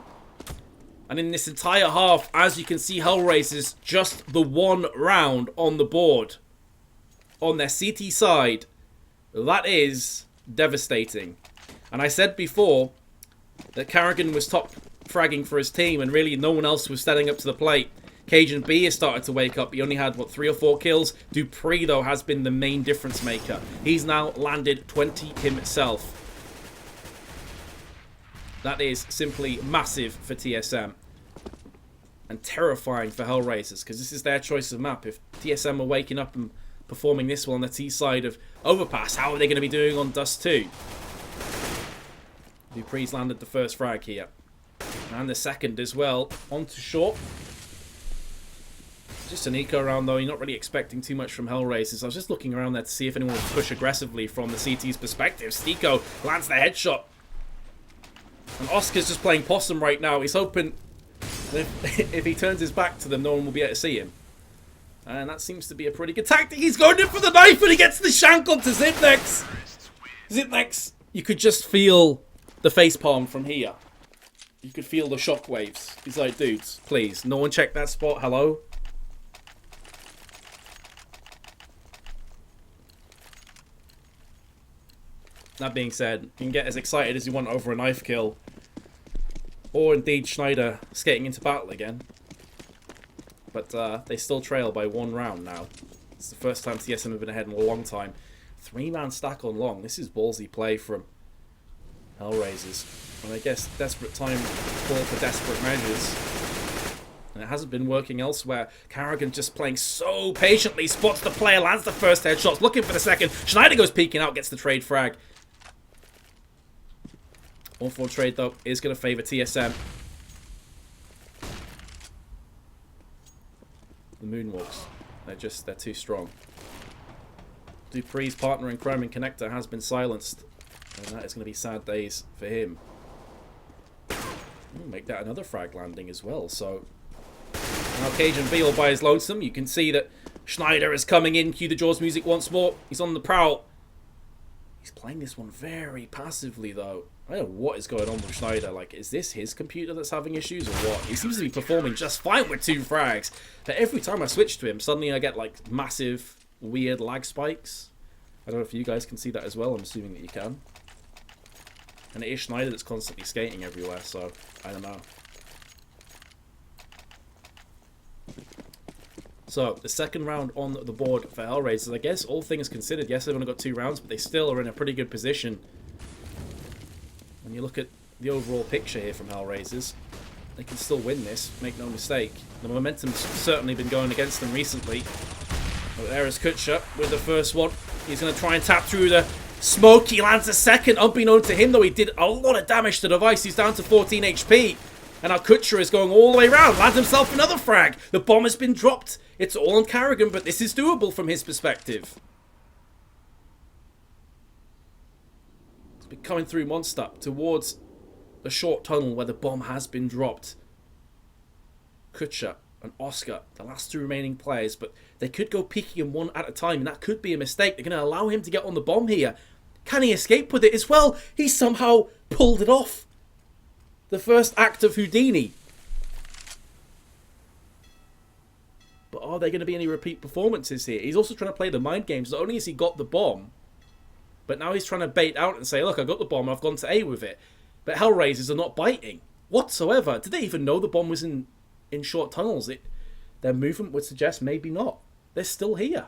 And in this entire half, as you can see, Hellraisers just the one round on the board. On their CT side. That is devastating. And I said before that karrigan was top fragging for his team and really no one else was standing up to the plate. cajunb has started to wake up. He only had, what, 3 or 4 kills? dupreeh, though, has been the main difference maker. He's now landed 20 himself. That is simply massive for TSM. And terrifying for Hellraisers, because this is their choice of map. If TSM are waking up and performing this well on the T side of Overpass, how are they going to be doing on Dust 2? dupreeh's landed the first frag here. And the second as well. On to short. Just an eco round though. You're not really expecting too much from Hellraisers. I was just looking around there to see if anyone would push aggressively from the CT's perspective. STYKO lands the headshot. And Oscar's just playing possum right now. He's hoping that if he turns his back to them, no one will be able to see him. And that seems to be a pretty good tactic. He's going in for the knife and he gets the shank onto Zipnex. Zipnex, you could just feel the facepalm from here. You could feel the shockwaves. He's like, dudes, please, no one check that spot. Hello? That being said, you can get as excited as you want over a knife kill. Or indeed Schneider skating into battle again. But they still trail by 1 round now. It's the first time TSM have been ahead in a long time. 3-man stack on long. This is ballsy play from Hellraisers. And I guess desperate time call for desperate measures. And it hasn't been working elsewhere. karrigan just playing so patiently. Spots the player, lands the first headshot, looking for the second. Schneider goes peeking out, gets the trade frag. 1-4 trade though is going to favour TSM. The moonwalks, they're too strong. dupreeh's partner in crime and connector has been silenced. And that is going to be sad days for him. We'll make that another frag landing as well. So now cajunb all by his lonesome. You can see that Schneider is coming in. Cue the Jaws music once more. He's on the prowl. He's playing this one very passively though. I don't know what is going on with Schneider. Like, is this his computer that's having issues or what? He seems to be performing just fine with 2 frags. But every time I switch to him, suddenly I get like massive, weird lag spikes. I don't know if you guys can see that as well. I'm assuming that you can. And it is Schneider that's constantly skating everywhere, so I don't know. So, the second round on the board for Hellraisers. I guess all things considered, yes, they've only got 2 rounds, but they still are in a pretty good position. When you look at the overall picture here from Hellraisers, they can still win this, make no mistake. The momentum's certainly been going against them recently. But there is kUcheR with the first one. He's going to try and tap through the smoke. He lands a second. Unbeknown to him, though, he did a lot of damage to the device. He's down to 14 HP. And now kUcheR is going all the way around. Lands himself another frag. The bomb has been dropped. It's all on karrigan, but this is doable from his perspective. It's been coming through Monster towards the short tunnel where the bomb has been dropped. kUcheR and Oskar, the last 2 remaining players, but they could go peeking him one at a time, and that could be a mistake. They're going to allow him to get on the bomb here. Can he escape with it as well? He somehow pulled it off. The first act of Houdini. But are there going to be any repeat performances here? He's also trying to play the mind games. Not only has he got the bomb, but now he's trying to bait out and say, look, I got the bomb, I've gone to A with it. But Hellraisers are not biting whatsoever. Did they even know the bomb was in short tunnels? Their movement would suggest maybe not. They're still here.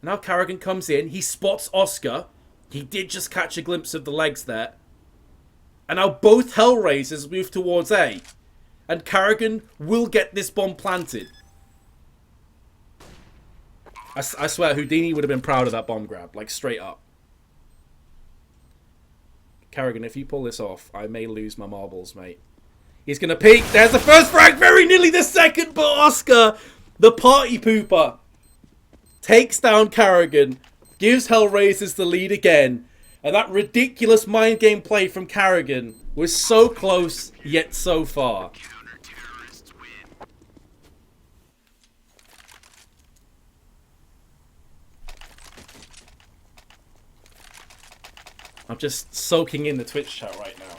Now karrigan comes in. He spots Oskar. He did just catch a glimpse of the legs there. And now both Hellraisers move towards A. And karrigan will get this bomb planted. I swear Houdini would have been proud of that bomb grab. Like, straight up. karrigan, if you pull this off, I may lose my marbles, mate. He's going to peek. There's the first frag. Very nearly the second. But Oskar, the party pooper, takes down karrigan. Gives Hellraisers the lead again. And that ridiculous mind game play from karrigan was so close, yet so far. I'm just soaking in the Twitch chat right now.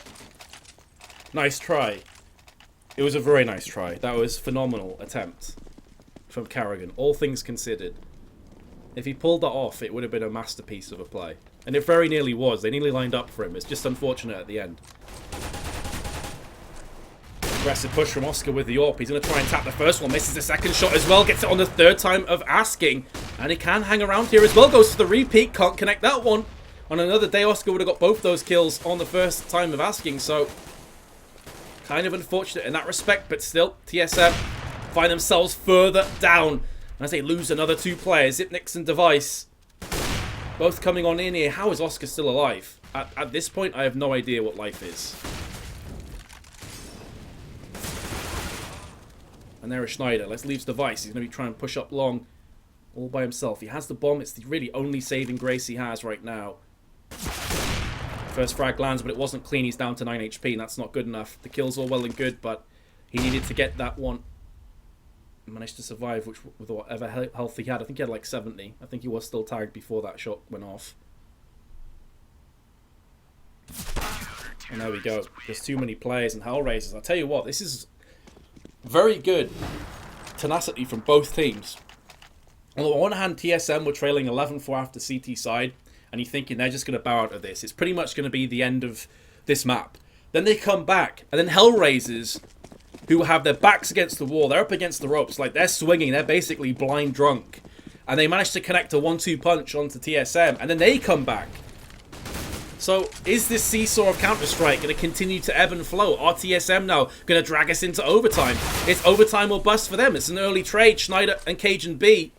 Nice try. It was a very nice try. That was a phenomenal attempt from karrigan, all things considered. If he pulled that off, it would have been a masterpiece of a play. And it very nearly was. They nearly lined up for him. It's just unfortunate at the end. Aggressive push from Oskar with the AWP. He's going to try and tap the first one. Misses the second shot as well. Gets it on the third time of asking. And he can hang around here as well. Goes for the repeat. Can't connect that one. On another day, Oskar would have got both those kills on the first time of asking. So, kind of unfortunate in that respect. But still, TSM find themselves further down. And as they lose another 2 players, Zipnix and Device, both coming on in here. How is Oskar still alive? At this point, I have no idea what life is. And there is Schneider. Let's leave Device. He's going to be trying to push up long all by himself. He has the bomb. It's the really only saving grace he has right now. First frag lands, but it wasn't clean. He's down to 9 HP, and that's not good enough. The kill's all well and good, but he needed to get that one. Managed to survive, which with whatever health he had. I think he had like 70. I think he was still tagged before that shot went off. And there we go. There's too many players and Hellraisers. I'll tell you what, this is very good tenacity from both teams. On the one hand, TSM were trailing 11-4 after CT side, and you're thinking they're just going to bow out of this. It's pretty much going to be the end of this map. Then they come back, and then Hellraisers, who have their backs against the wall, they're up against the ropes, like they're swinging, they're basically blind drunk. And they manage to connect a 1-2 punch onto TSM, and then they come back. So, is this seesaw of Counter-Strike going to continue to ebb and flow? Are TSM now going to drag us into overtime? It's overtime or bust for them. It's an early trade. Schneider and cajunb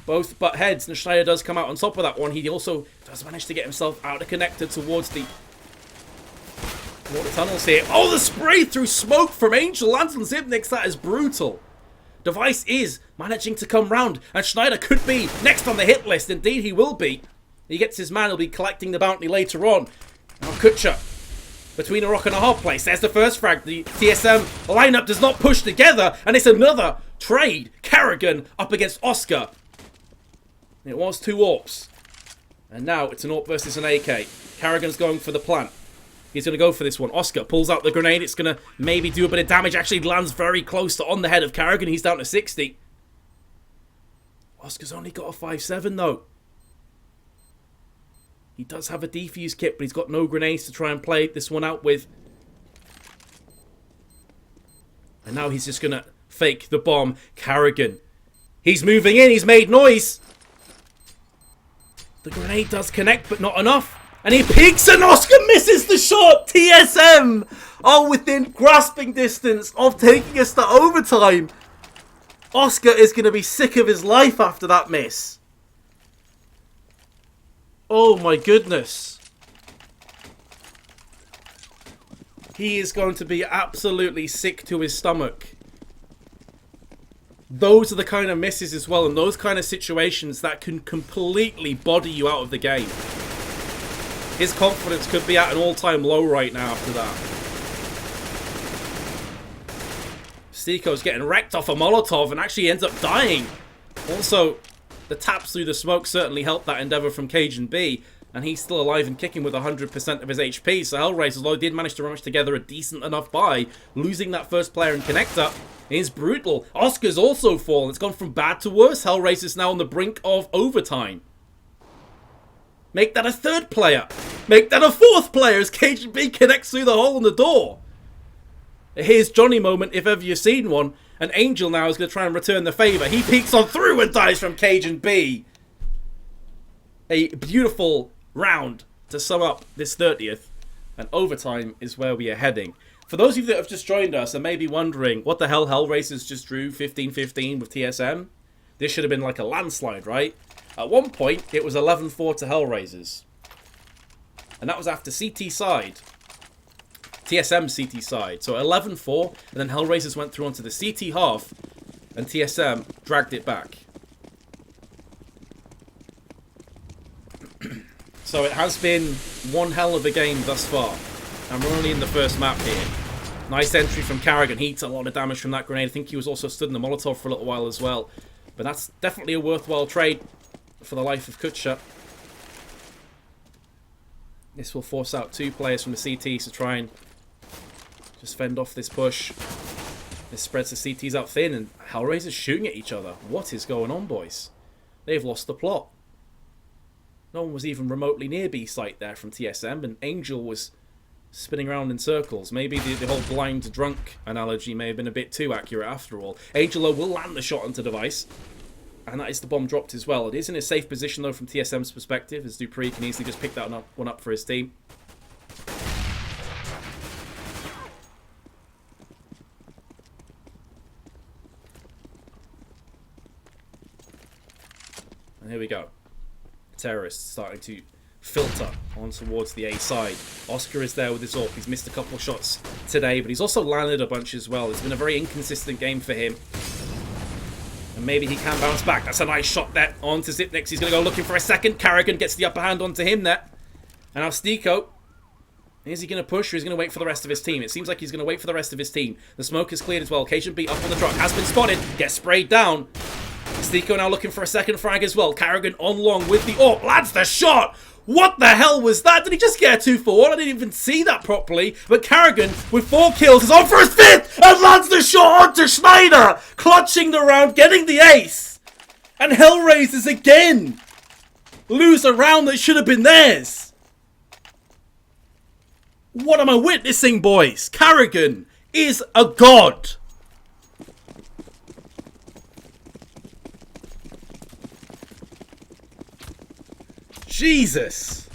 both butt heads, and Schneider does come out on top of that one. He also does manage to get himself out of connector towards the water tunnels here. Oh, the spray through smoke from Angel lands on Zipnix. That is brutal. Device is managing to come round, and Schneider could be next on the hit list. Indeed, he will be. He gets his man, he'll be collecting the bounty later on. Now kUcheR, between a rock and a hard place. There's the first frag. The TSM lineup does not push together, and it's another trade. Karrigan up against Oskar. It was 2 AWPs. And now it's an AWP versus an AK. Karrigan's going for the plant. He's going to go for this one. Oskar pulls out the grenade. It's going to maybe do a bit of damage. Actually lands very close to on the head of Karrigan. He's down to 60. Oscar's only got a 5-7 though. He does have a defuse kit, but he's got no grenades to try and play this one out with. And now he's just going to fake the bomb. Karrigan. He's moving in. He's made noise. The grenade does connect, but not enough. And he peeks and Oskar misses the shot. TSM are within grasping distance of taking us to overtime. Oskar is going to be sick of his life after that miss. Oh my goodness. He is going to be absolutely sick to his stomach. Those are the kind of misses as well, and those kind of situations that can completely body you out of the game. His confidence could be at an all-time low right now after that. STYKO's getting wrecked off a Molotov and actually ends up dying. Also, the taps through the smoke certainly helped that endeavour from cajunb, and he's still alive and kicking with 100% of his HP. So Hellraisers, although did manage to rush together a decent enough buy, losing that first player in connector is brutal. Oscar's also fallen. It's gone from bad to worse. Hellraisers now on the brink of overtime. Make that a 3rd player. Make that a 4th player as cajunb connects through the hole in the door. Here's Johnny moment if ever you've seen one. And Angel now is going to try and return the favour. He peeks on through and dies from cajunb. A beautiful round to sum up this 30th. And overtime is where we are heading. For those of you that have just joined us and may be wondering, what the hell Hellraisers just drew 15-15 with TSM? This should have been like a landslide, right? At one point, it was 11-4 to Hellraisers. And that was after CT side. TSM CT side. So 11-4, and then Hellraisers went through onto the CT half, and TSM dragged it back. So it has been one hell of a game thus far. And we're only in the first map here. Nice entry from Karrigan. He eats a lot of damage from that grenade. I think he was also stood in the Molotov for a little while as well. But that's definitely a worthwhile trade for the life of kUcheR. This will force out 2 players from the CTs to try and just fend off this push. This spreads the CTs out thin, and Hellraisers shooting at each other. What is going on, boys? They've lost the plot. No one was even remotely near B site there from TSM, and Angel was spinning around in circles. Maybe the whole blind drunk analogy may have been a bit too accurate after all. Angelo will land the shot onto device. And that is the bomb dropped as well. It is in a safe position though from TSM's perspective, as dupreeh can easily just pick that one up for his team. And here we go. Terrorists starting to filter on towards the A side. Oskar is there with his AWP. He's missed a couple of shots today, but he's also landed a bunch as well. It's been a very inconsistent game for him. And maybe he can bounce back. That's a nice shot there onto Zipnex. He's going to go looking for a second. karrigan gets the upper hand onto him there. And now STYKO. Is he going to push or is he going to wait for the rest of his team? It seems like he's going to wait for the rest of his team. The smoke is cleared as well. cajunb up on the truck. Has been spotted. Gets sprayed down. STYKO now looking for a second frag as well. karrigan on long with the AWP. Lands the shot. What the hell was that? Did he just get a 2-for-1? I didn't even see that properly. But karrigan, with 4 kills, is on for his 5th and lands the shot onto Schneider. Clutching the round, getting the ace. And Hellraisers again lose a round that should have been theirs. What am I witnessing, boys? karrigan is a god. Jesus.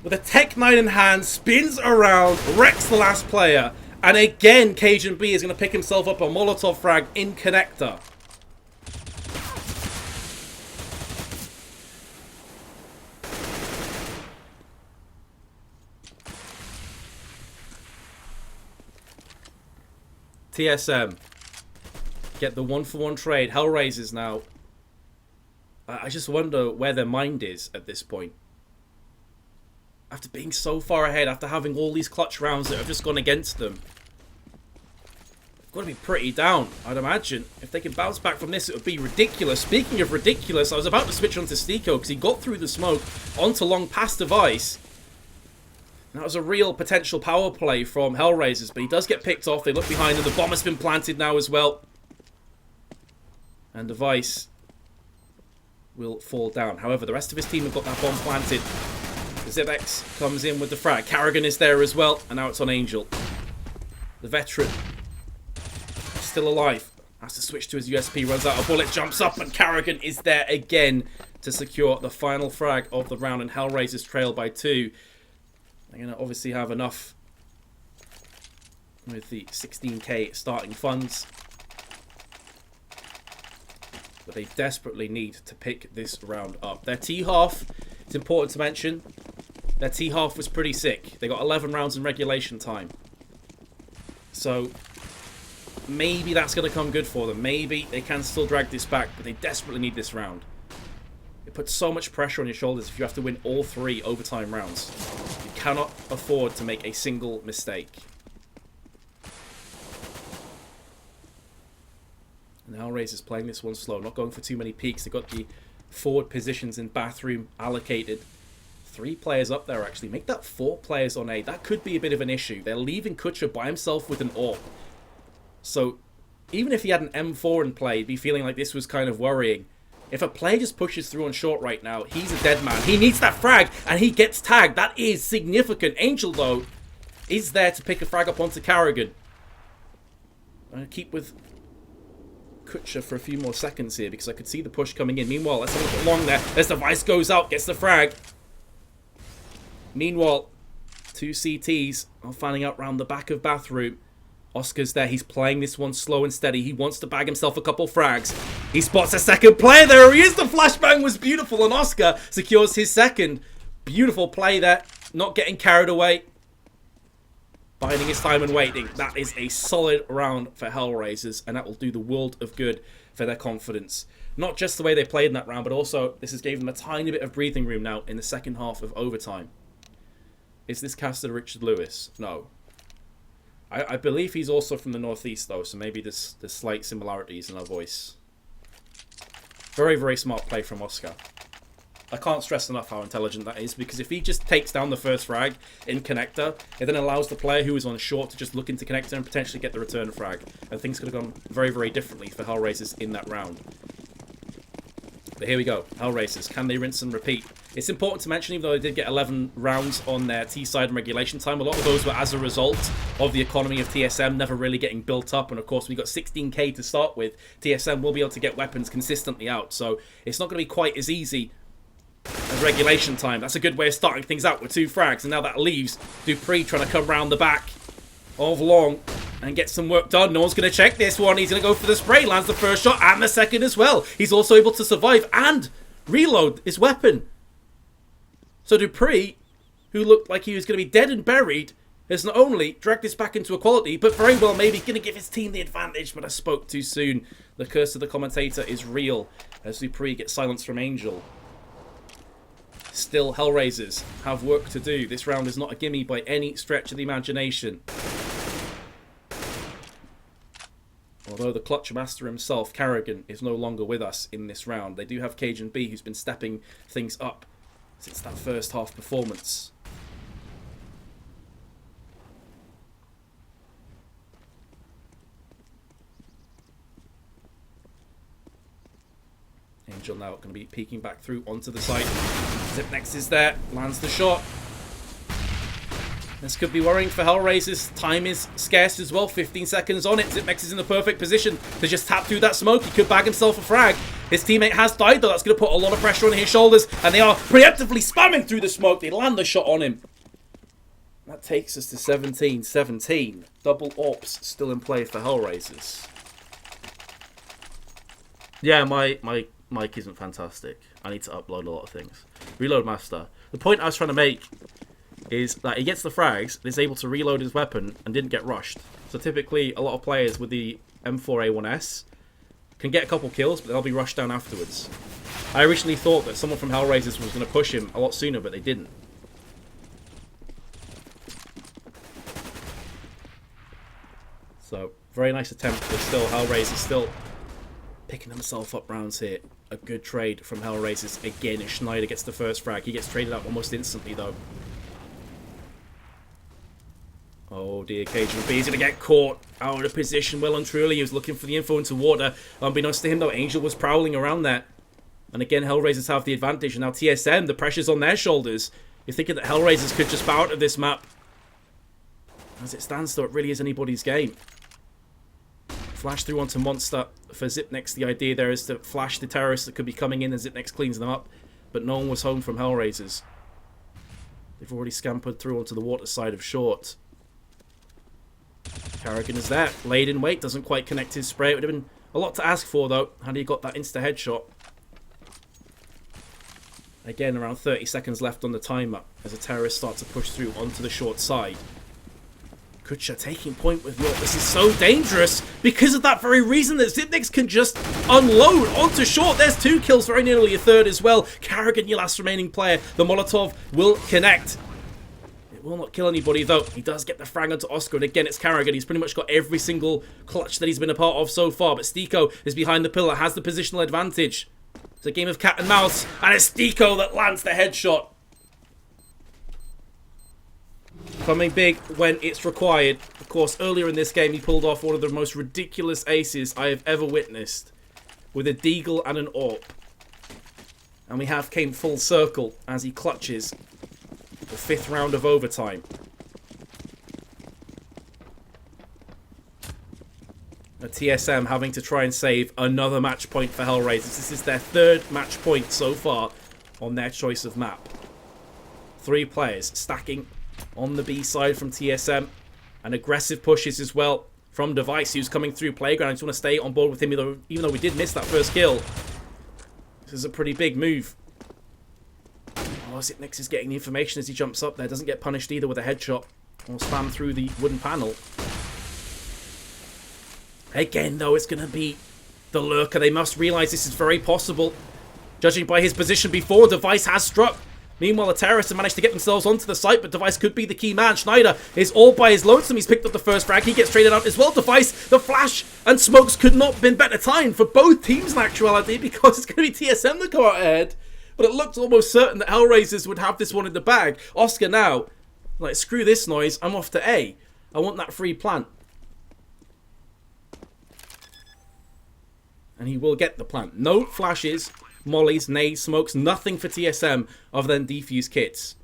With a Tech 9 in hand, spins around, wrecks the last player, and again cajunb is going to pick himself up a Molotov frag in connector. TSM get the 1-for-1 trade. Hellraisers now. I just wonder where their mind is at this point. After being so far ahead, after having all these clutch rounds that have just gone against them. They've got to be pretty down, I'd imagine. If they can bounce back from this, it would be ridiculous. Speaking of ridiculous, I was about to switch onto STYKO because he got through the smoke onto long past device. And that was a real potential power play from Hellraisers, but he does get picked off. They look behind him. The bomb has been planted now as well. And device will fall down. However, the rest of his team have got that bomb planted. Zipnex comes in with the frag. karrigan is there as well, and now it's on Angel. The veteran still alive. Has to switch to his USP, runs out of bullet, jumps up, and karrigan is there again to secure the final frag of the round, and Hellraisers trail by 2. They're going to obviously have enough with the 16k starting funds. But they desperately need to pick this round up. Their T-half, it's important to mention, their T-half was pretty sick. They got 11 rounds in regulation time. So, maybe that's going to come good for them. Maybe they can still drag this back, but they desperately need this round. It puts so much pressure on your shoulders if you have to win all 3 overtime rounds. You cannot afford to make a single mistake. And Hellraisers playing this one slow, not going for too many peeks. They've got the forward positions in bathroom allocated. 3 players up there, actually. Make that 4 players on A. That could be a bit of an issue. They're leaving kUcheR by himself with an AWP. So, even if he had an M4 in play, he'd be feeling like this was kind of worrying. If a player just pushes through on short right now, he's a dead man. He needs that frag, and he gets tagged. That is significant. Angel, though, is there to pick a frag up onto karrigan. I'm going to keep with kUcheR for a few more seconds here because I could see the push coming in. Meanwhile, let's have a look at long there. As the device goes out, gets the frag. Meanwhile, 2 CTs are fanning out round the back of bathroom. Oskar's there. He's playing this one slow and steady. He wants to bag himself a couple frags. He spots a second player. There he is. The flashbang was beautiful, and Oskar secures his second. Beautiful play there. Not getting carried away. Biding his time and waiting. That is a solid round for Hellraisers, and that will do the world of good for their confidence. Not just the way they played in that round, but also this has gave them a tiny bit of breathing room now in the second half of overtime. Is this caster Richard Lewis? No. I believe he's also from the northeast, though, so maybe there's slight similarities in our voice. Very, very smart play from Oskar. I can't stress enough how intelligent that is, because if he just takes down the first frag in connector, it then allows the player who is on short to just look into connector and potentially get the return frag. And things could have gone very, very differently for Hellraisers in that round. But here we go. Hellraisers, can they rinse and repeat? It's important to mention, even though they did get 11 rounds on their T-side and regulation time, a lot of those were as a result of the economy of TSM never really getting built up. And of course, we got 16k to start with. TSM will be able to get weapons consistently out, so it's not going to be quite as easy as regulation time. That's a good way of starting things out with 2 frags. And now that leaves dupreeh trying to come round the back of long and get some work done. No one's going to check this one. He's going to go for the spray. Lands the first shot and the second as well. He's also able to survive and reload his weapon. So dupreeh, who looked like he was going to be dead and buried, has not only dragged this back into equality, but very well maybe going to give his team the advantage. But I spoke too soon. The curse of the commentator is real as dupreeh gets silenced from Angel. Still, Hellraisers have work to do. This round is not a gimme by any stretch of the imagination. Although the clutch master himself, karrigan, is no longer with us in this round. They do have cajunb, who's been stepping things up since that first half performance. Angel now going to be peeking back through onto the site. Zipnex is there, lands the shot. This could be worrying for Hellraisers. Time is scarce as well, 15 seconds on it. Zipnex is in the perfect position to just tap through that smoke. He could bag himself a frag. His teammate has died though, that's going to put a lot of pressure on his shoulders. And they are preemptively spamming through the smoke. They land the shot on him. That takes us to 17-17. Double ops still in play for Hellraisers. Yeah, my mic isn't fantastic. I need to upload a lot of things. Reload master. The point I was trying to make is that he gets the frags, and is able to reload his weapon, and didn't get rushed. So typically, a lot of players with the M4A1S can get a couple kills, but they'll be rushed down afterwards. I originally thought that someone from Hellraisers was going to push him a lot sooner, but they didn't. So, very nice attempt, but still, Hellraisers still picking himself up rounds here. A good trade from Hellraisers again as Schneider gets the first frag. He gets traded out almost instantly though. Oh dear, cajunb is going to get caught out of position well and truly. He was looking for the info into water. Unbeknownst to him though, Angel was prowling around there. And again, Hellraisers have the advantage. And now TSM, the pressure's on their shoulders. You're thinking that Hellraisers could just bow out of this map. As it stands though, it really is anybody's game. Flash through onto Monster for Zipnex. The idea there is to flash the terrorists that could be coming in and Zipnex cleans them up. But no one was home from Hellraisers. They've already scampered through onto the water side of short. karrigan is there. Laid in wait. Doesn't quite connect his spray. It would have been a lot to ask for though. Had he got that insta headshot. Again, around 30 seconds left on the timer as the terrorists start to push through onto the short side. kUcheR taking point with York. This is so dangerous because of that very reason that Zipnex can just unload onto short. There's 2 kills, very nearly a third as well. karrigan, your last remaining player. The Molotov will connect. It will not kill anybody though. He does get the frag onto Oskar, and again it's karrigan. He's pretty much got every single clutch that he's been a part of so far. But STYKO is behind the pillar, has the positional advantage. It's a game of cat and mouse, and it's STYKO that lands the headshot. Coming big when it's required. Of course, earlier in this game, he pulled off one of the most ridiculous aces I have ever witnessed. With a deagle and an AWP. And we have came full circle as he clutches the 5th round of overtime. A TSM having to try and save another match point for Hellraisers. This is their 3rd match point so far on their choice of map. 3 players stacking on the B side from TSM, and aggressive pushes as well from Device, who's coming through Playground. I just want to stay on board with him, even though we did miss that first kill. This is a pretty big move. Oh, Zipnex is getting the information as he jumps up there. Doesn't get punished either with a headshot or spam through the wooden panel. Again, though, it's going to be the lurker. They must realize this is very possible. Judging by his position before, Device has struck. Meanwhile, the terrorists have managed to get themselves onto the site, but Device could be the key man. Schneider is all by his lonesome. He's picked up the first frag. He gets traded out as well. Device, the flash and smokes could not have been better timed for both teams in actuality, because it's going to be TSM that go out ahead. But it looked almost certain that Hellraisers would have this one in the bag. Oskar now, like, screw this noise. I'm off to A. I want that free plant. And he will get the plant. No flashes mollies, nades, smokes, nothing for TSM other than defuse kits.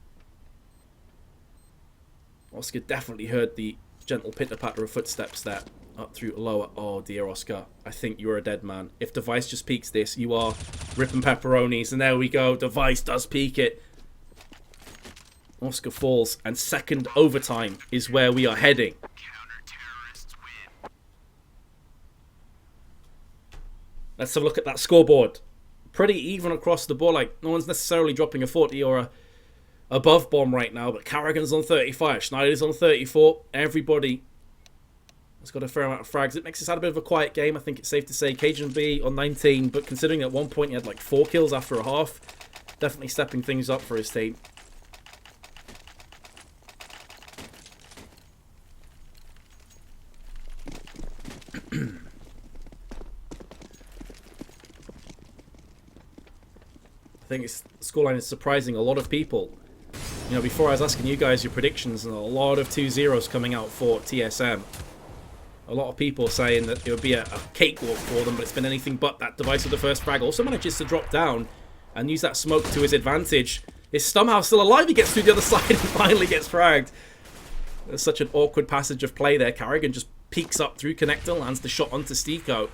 Oskar definitely heard the gentle pitter-patter of footsteps there. Up through lower. Oh dear, Oskar. I think you're a dead man. If Device just peeks this, you are ripping pepperonis. And there we go. Device does peek it. Oskar falls. And second overtime is where we are heading. Let's have a look at that scoreboard. Pretty even across the board. Like, no one's necessarily dropping a 40 or a above bomb right now. But karrigan's on 35. Schneider's on 34. Everybody has got a fair amount of frags. It makes us had a bit of a quiet game, I think it's safe to say. cajunb on 19, but considering at one point he had like 4 kills after a half, definitely stepping things up for his team. I think the scoreline is surprising a lot of people. You know, before I was asking you guys your predictions, and a lot of 2-0s coming out for TSM. A lot of people saying that it would be a cakewalk for them, but it's been anything but. That Device with the first frag also manages to drop down and use that smoke to his advantage. Is somehow still alive. He gets through the other side and finally gets fragged. There's such an awkward passage of play there. Karrigan just peeks up through connector, lands the shot onto STYKO.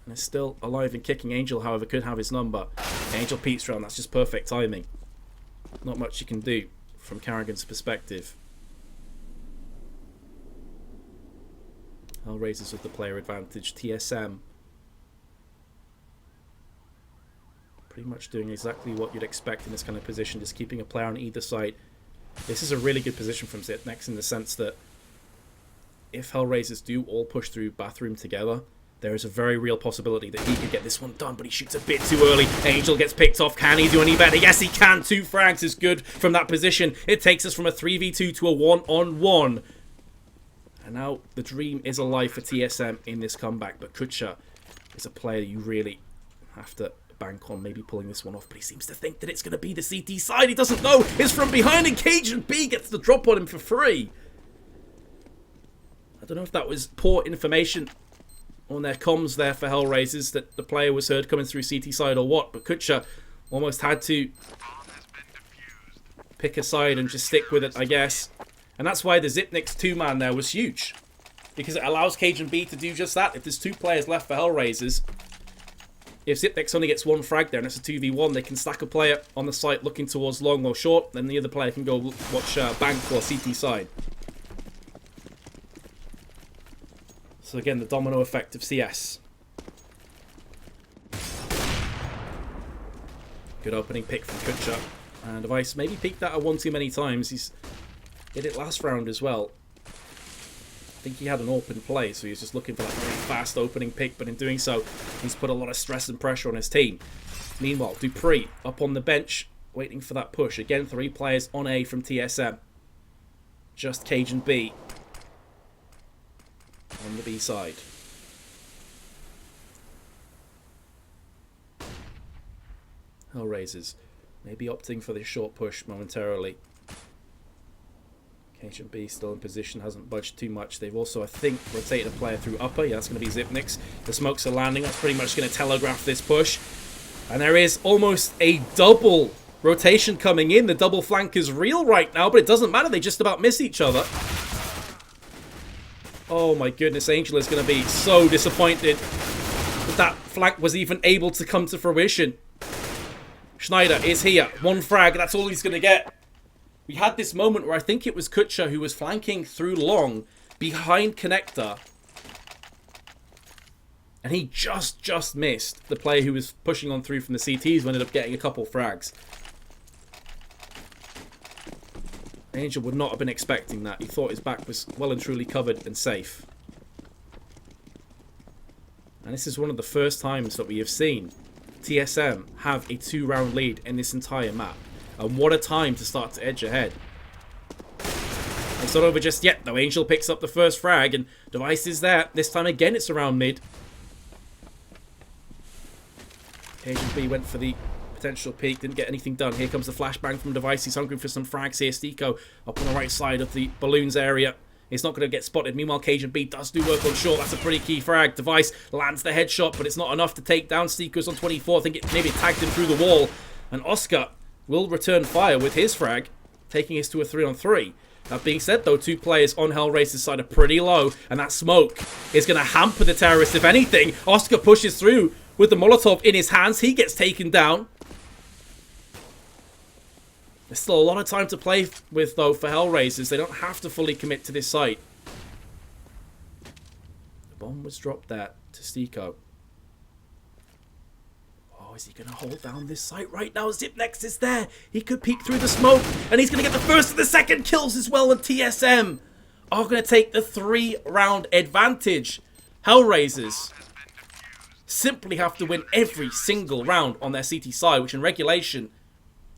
And is still alive and kicking. Angel, however, could have his number. Angel peeks around. That's just perfect timing. Not much you can do from Karrigan's perspective. Hellraisers with the player advantage. TSM pretty much doing exactly what you'd expect in this kind of position, just keeping a player on either side. This is a really good position from Zipnex in the sense that if Hellraisers do all push through bathroom together, there is a very real possibility that he could get this one done, but he shoots a bit too early. Angel gets picked off. Can he do any better? Yes, he can. 2 frags is good from that position. It takes us from a 3v2 to a 1-on-1. And now the dream is alive for TSM in this comeback. But kUcheR is a player you really have to bank on maybe pulling this one off. But he seems to think that it's going to be the CT side. He doesn't know. It's from behind, and cajunb gets the drop on him for free. I don't know if that was poor information on their comms there for Hellraisers, that the player was heard coming through CT side or what. But kUcheR almost had to pick a side and just stick with it, I guess. And that's why the Zipnex 2-man there was huge. Because it allows cajunb to do just that. If there's 2 players left for Hellraisers, if Zipnex only gets 1 frag there and it's a 2v1, they can stack a player on the site looking towards long or short, then the other player can go watch bank or CT side. So again, the domino effect of CS. Good opening pick from kUcheR. And Device maybe peeked that one too many times. He's did it last round as well. I think he had an open play, so he was just looking for that very fast opening pick, but in doing so, he's put a lot of stress and pressure on his team. Meanwhile, dupreeh up on the bench, waiting for that push. Again, 3 players on A from TSM. Just cajunb on the B side. Hellraisers maybe opting for this short push momentarily. cajunb still in position, hasn't budged too much. They've also, I think, rotated a player through upper. Yeah, that's going to be Zipnex. The smokes are landing. That's pretty much going to telegraph this push. And there is almost a double rotation coming in. The double flank is real right now, but it doesn't matter. They just about miss each other. Oh my goodness, Angel is going to be so disappointed that flank was even able to come to fruition. Schneider is here. 1 frag, that's all he's going to get. We had this moment where I think it was kUcheR who was flanking through long behind connector. And he just missed the player who was pushing on through from the CTs, who ended up getting a couple frags. Angel would not have been expecting that. He thought his back was well and truly covered and safe. And this is one of the first times that we have seen TSM have a 2-round lead in this entire map. And what a time to start to edge ahead. It's not over just yet, though. Angel picks up the first frag, and Device is there. This time again, it's around mid. cajunb went for the potential peek, didn't get anything done. Here comes the flashbang from Device. He's hungry for some frags here. STYKO up on the right side of the balloons area. It's not going to get spotted. Meanwhile, cajunb does do work on short. That's a pretty key frag. Device lands the headshot, but it's not enough to take down STYKO's on 24. I think it maybe tagged him through the wall. And oskar will return fire with his frag, taking us to a 3-on-3. That being said, though, 2 players on Hellraisers' side are pretty low, and that smoke is going to hamper the terrorists. If anything, oskar pushes through with the Molotov in his hands. He gets taken down. There's still a lot of time to play with, though, for Hellraisers. They don't have to fully commit to this site. The bomb was dropped there to STYKO. Oh, is he going to hold down this site right now? Xyp9x is there. He could peek through the smoke, and he's going to get the first and the second kills as well, and TSM are going to take the 3-round advantage. Hellraisers simply have to win every single round on their CT side, which in regulation,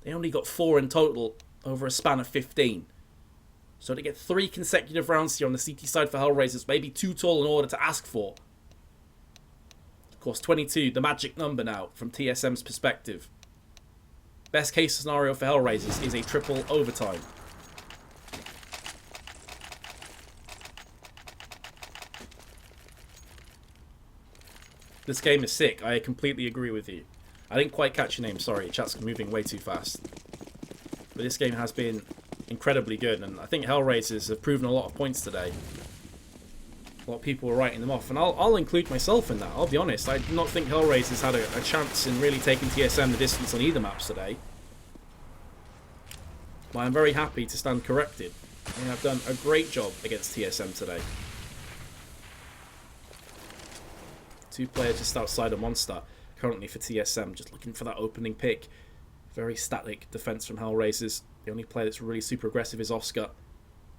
they only got 4 in total over a span of 15. So to get 3 consecutive rounds here on the CT side for Hellraisers may be too tall in order to ask for. Of course, 22, the magic number now from TSM's perspective. Best case scenario for Hellraisers is a triple overtime. This game is sick. I completely agree with you. I didn't quite catch your name, sorry. Chat's moving way too fast. But this game has been incredibly good, and I think Hellraisers have proven a lot of points today. A lot of people were writing them off, and I'll include myself in that. I'll be honest, I do not think Hellraisers had a chance in really taking TSM the distance on either maps today. But I'm very happy to stand corrected. They have done a great job against TSM today. 2 players just outside of Monster currently for TSM, just looking for that opening pick. Very static defense from Hellraisers. The only player that's really super aggressive is oskar,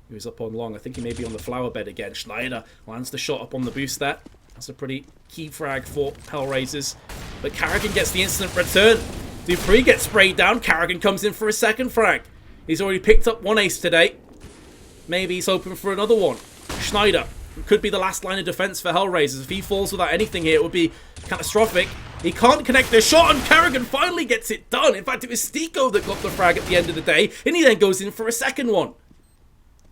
who is up on long. I think he may be on the flower bed again. Schneider lands the shot up on the boost there. That's a pretty key frag for Hellraisers. But karrigan gets the instant return. dupreeh gets sprayed down. karrigan comes in for a second frag. He's already picked up 1 ace today. Maybe he's hoping for another one. Schneider could be the last line of defense for Hellraisers. If he falls without anything here, it would be catastrophic. He can't connect the shot, and karrigan finally gets it done. In fact, it was STYKO that got the frag at the end of the day, and he then goes in for a second one.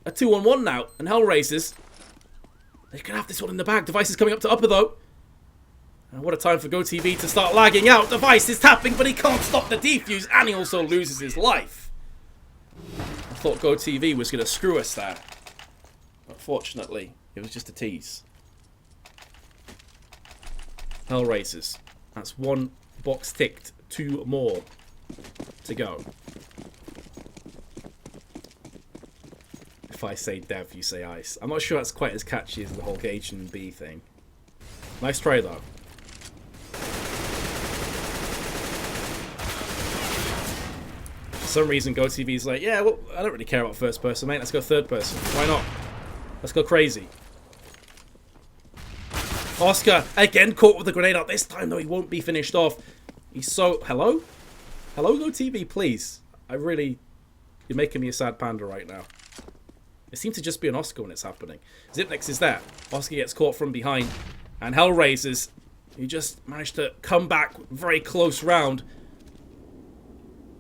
A 2-on-1 now, and Hellraisers, they can have this one in the bag. Device is coming up to upper, though. And what a time for GoTV to start lagging out. Device is tapping, but he can't stop the defuse, and he also loses his life. I thought GoTV was going to screw us there. Unfortunately, it was just a tease. Hellraisers. That's 1 box ticked, 2 more to go. If I say dev, you say ice. I'm not sure that's quite as catchy as the whole cajunb thing. Nice try, though. For some reason, GoTV's like, yeah, well, I don't really care about first person, mate. Let's go third person. Why not? Let's go crazy. oskar, again, caught with the grenade out. This time, though, he won't be finished off. He's so... Hello? Hello, GoTV, please. You're making me a sad panda right now. It seems to just be an oskar when it's happening. Xyp9x is there. oskar gets caught from behind. And Hellraisers, he just managed to come back very close round.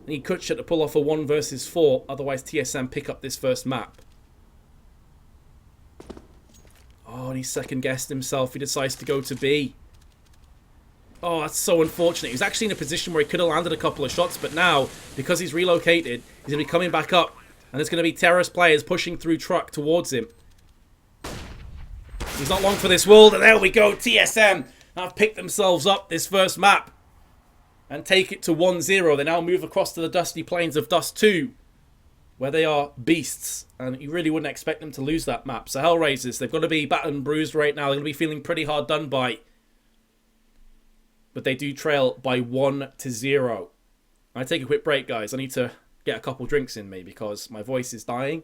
And he kUcheR to pull off a 1 versus 4. Otherwise, TSM pick up this first map. Oh, and he second-guessed himself. He decides to go to B. Oh, that's so unfortunate. He was actually in a position where he could have landed a couple of shots, but now, because he's relocated, he's going to be coming back up, and there's going to be terrorist players pushing through truck towards him. He's not long for this world, and there we go. TSM have picked themselves up this first map and take it to 1-0. They now move across to the dusty plains of Dust 2, where they are beasts, and you really wouldn't expect them to lose that map. So Hellraisers, they've got to be battered and bruised right now. They're going to be feeling pretty hard done by. But they do trail by 1-0. I take a quick break, guys. I need to get a couple drinks in me because my voice is dying.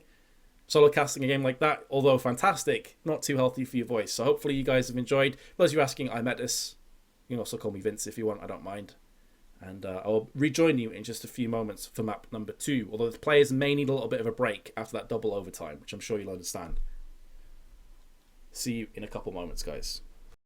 Solo casting a game like that, although fantastic, not too healthy for your voice. So hopefully you guys have enjoyed. For those of you asking, I'm Natus. You can also call me Vince if you want. I don't mind. And I'll rejoin you in just a few moments for map number 2. Although the players may need a little bit of a break after that double overtime, which I'm sure you'll understand. See you in a couple moments, guys.